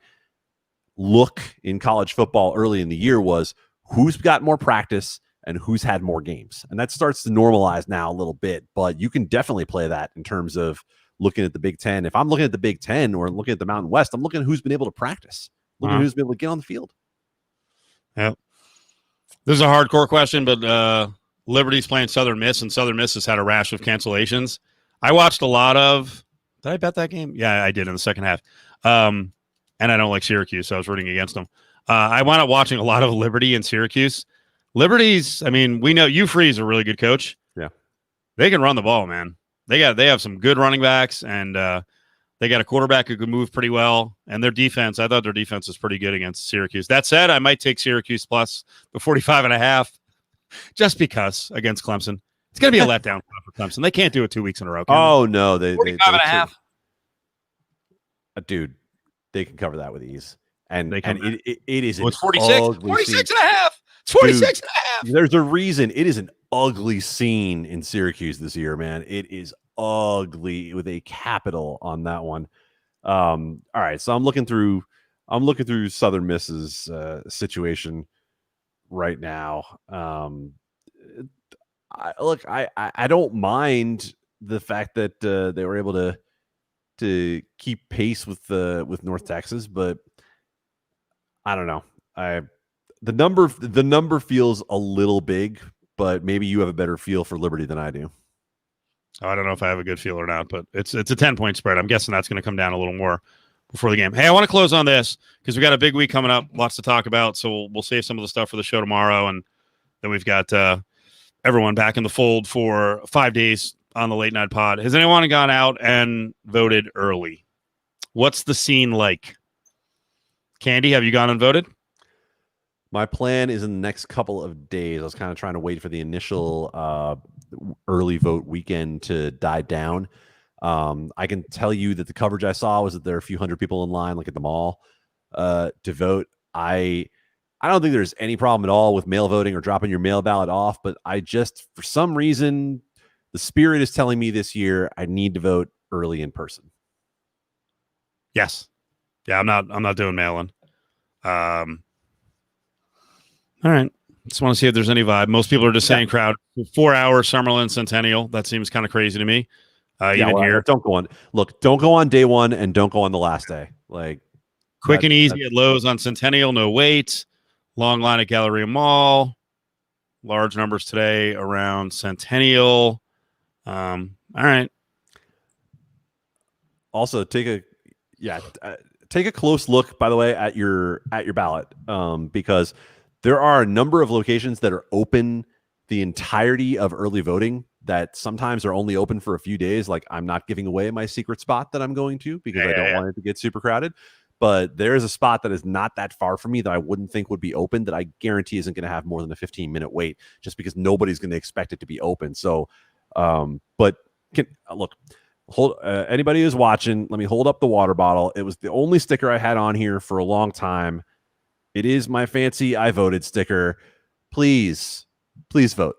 look in college football early in the year was who's got more practice and who's had more games. And that starts to normalize now a little bit, but you can definitely play that in terms of looking at the Big Ten. If I'm looking at the Big Ten or looking at the Mountain West, I'm looking at who's been able to practice, looking at who's been able to get on the field. Yep. This is a hardcore question, but Liberty's playing Southern Miss, and Southern Miss has had a rash of cancellations. I watched a lot of – did I bet that game? Yeah, I did in the second half. And and I don't like Syracuse, so I was rooting against them. I wound up watching a lot of Liberty and Syracuse. Liberty's, I mean, we know Hugh Freeze is a really good coach. Yeah. They can run the ball, man. They have some good running backs, and they got a quarterback who can move pretty well. And their defense, I thought their defense was pretty good against Syracuse. That said, I might take Syracuse plus the 45.5 just because against Clemson. It's going to be a letdown for Clemson. They can't do it 2 weeks in a row. Oh, no. They 45.5. Dude, they can cover that with ease. And it is it's 46. 46 and a half. It's 46 and a half. There's a reason it is an ugly scene in Syracuse this year, man. It is ugly with a capital on that one. All right, so I'm looking through Southern Miss's situation right now. I don't mind the fact that they were able to keep pace with North Texas, but I don't know. The number feels a little big, but maybe you have a better feel for Liberty than I do. I don't know if I have a good feel or not, but it's a 10-point spread. I'm guessing that's going to come down a little more before the game. Hey, I want to close on this because we got a big week coming up, lots to talk about. So we'll save some of the stuff for the show tomorrow, and then we've got everyone back in the fold for 5 days on the late night pod. Has anyone gone out and voted early? What's the scene like? Candee, have you gone and voted? My plan is in the next couple of days. I was kind of trying to wait for the initial early vote weekend to die down. I can tell you that the coverage I saw was that there are a few hundred people in line, like at the mall, to vote. I don't think there's any problem at all with mail voting or dropping your mail ballot off, but I just, for some reason, the spirit is telling me this year I need to vote early in person. Yes. Yeah, I'm not doing mail-in. All right. Just want to see if there's any vibe. Most people are just saying crowd 4 hour Summerlin Centennial. That seems kind of crazy to me. Here. Don't go on. Look, don't go on day one and don't go on the last day. Like quick and easy at Lowe's on Centennial. No wait. Long line at Galleria Mall. Large numbers today around Centennial. All right. Also, take a close look, by the way, at your ballot, because there are a number of locations that are open the entirety of early voting that sometimes are only open for a few days. Like, I'm not giving away my secret spot that I'm going to because I don't want it to get super crowded. But there is a spot that is not that far from me that I wouldn't think would be open that I guarantee isn't going to have more than a 15-minute wait just because nobody's going to expect it to be open. So, but hold anybody who's watching, let me hold up the water bottle. It was the only sticker I had on here for a long time. It is my fancy I voted sticker. Please vote.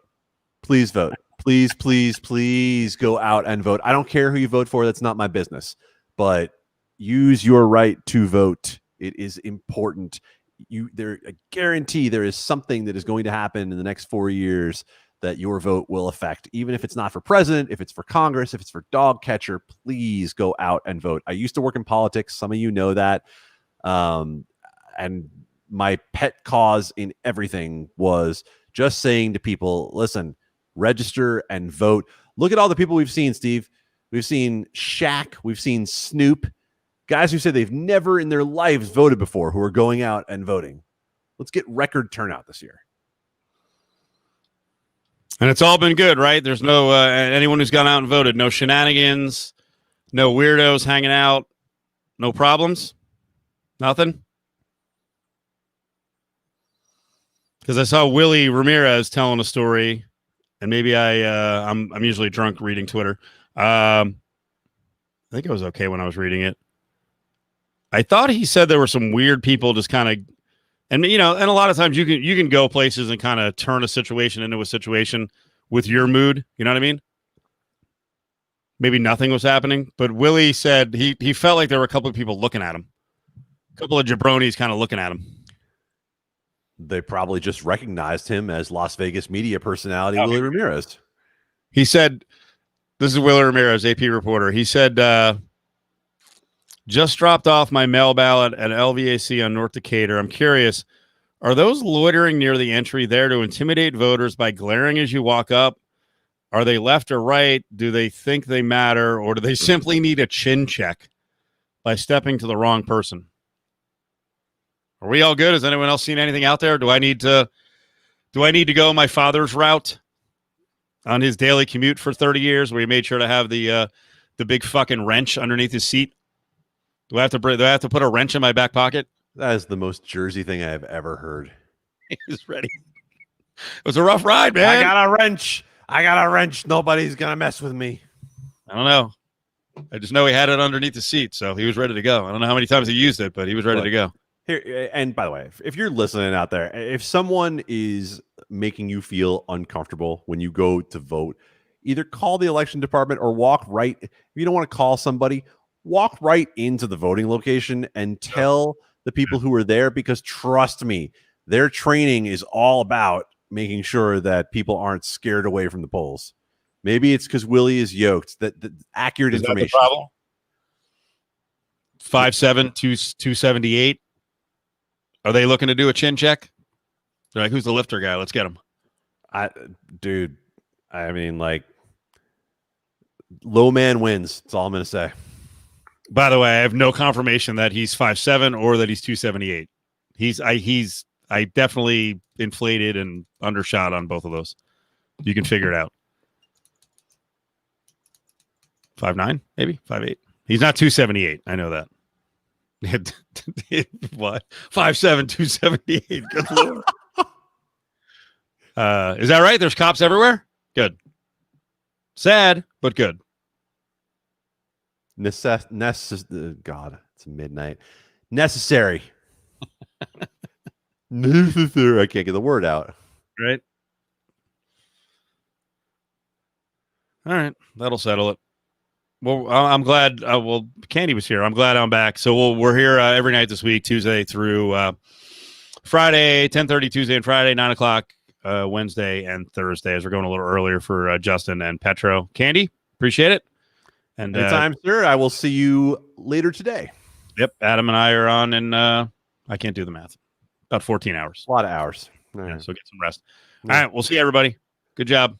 Please vote. Please go out and vote. I don't care who you vote for. That's not my business. But use your right to vote. It is important. I guarantee there is something that is going to happen in the next 4 years that your vote will affect. Even if it's not for president, if it's for Congress, if it's for dog catcher, please go out and vote. I used to work in politics. Some of you know that. And my pet cause in everything was just saying to people, listen, register and vote. Look at all the people we've seen, Steve. We've seen Shaq. We've seen Snoop. Guys who say they've never in their lives voted before who are going out and voting. Let's get record turnout this year. And it's all been good, right? There's no anyone who's gone out and voted. No shenanigans. No weirdos hanging out. No problems. Nothing. Because I saw Willie Ramirez telling a story, and maybe I'm usually drunk reading Twitter. I think it was okay when I was reading it. I thought he said there were some weird people just kind of, and a lot of times you can go places and kind of turn a situation into a situation with your mood. You know what I mean? Maybe nothing was happening, but Willie said he felt like there were a couple of people looking at him, a couple of jabronis kind of looking at him. They probably just recognized him as Las Vegas media personality Willie Ramirez. He said, this is Willie Ramirez, AP reporter. He said, just dropped off my mail ballot at LVAC on North Decatur. I'm curious, are those loitering near the entry there to intimidate voters by glaring as you walk up? Are they left or right? Do they think they matter? Or do they simply need a chin check by stepping to the wrong person? Are we all good? Has anyone else seen anything out there? Do I need to go my father's route on his daily commute for 30 years, where he made sure to have the big fucking wrench underneath his seat? Do I have to put a wrench in my back pocket? That is the most Jersey thing I've ever heard. He's ready. It was a rough ride, man. I got a wrench. Nobody's gonna mess with me. I don't know. I just know he had it underneath the seat, so he was ready to go. I don't know how many times he used it, but he was ready to go. Here, and by the way, if you're listening out there, if someone is making you feel uncomfortable when you go to vote, either call the election department or walk right. If you don't want to call somebody, walk right into the voting location and tell the people who are there, because trust me, their training is all about making sure that people aren't scared away from the polls. Maybe it's because Willie is yoked. That accurate information. That the problem? 5'7", 278. Are they looking to do a chin check? They're like, who's the lifter guy? Let's get him. Dude, I mean, like, low man wins. That's all I'm going to say. By the way, I have no confirmation that he's 5'7" or that he's 278. I definitely inflated and undershot on both of those. You can figure it out. 5'9", maybe 5'8". He's not 278. I know that. What? 5'7", 278. Good Lord. Is that right? There's cops everywhere? Good. Sad, but good. God, it's midnight. Necessary. Necessary. I can't get the word out. Right. All right. That'll settle it. Well, I'm glad. Candee was here. I'm glad I'm back. So we're here every night this week, Tuesday through Friday, 10:30 Tuesday and Friday, 9 o'clock Wednesday and Thursday, as we're going a little earlier for Justin and Petro. Candee, appreciate it. And anytime, sir. I will see you later today. Yep. Adam and I are on, and I can't do the math. About 14 hours. A lot of hours. Yeah, so get some rest. All right. We'll see everybody. Good job.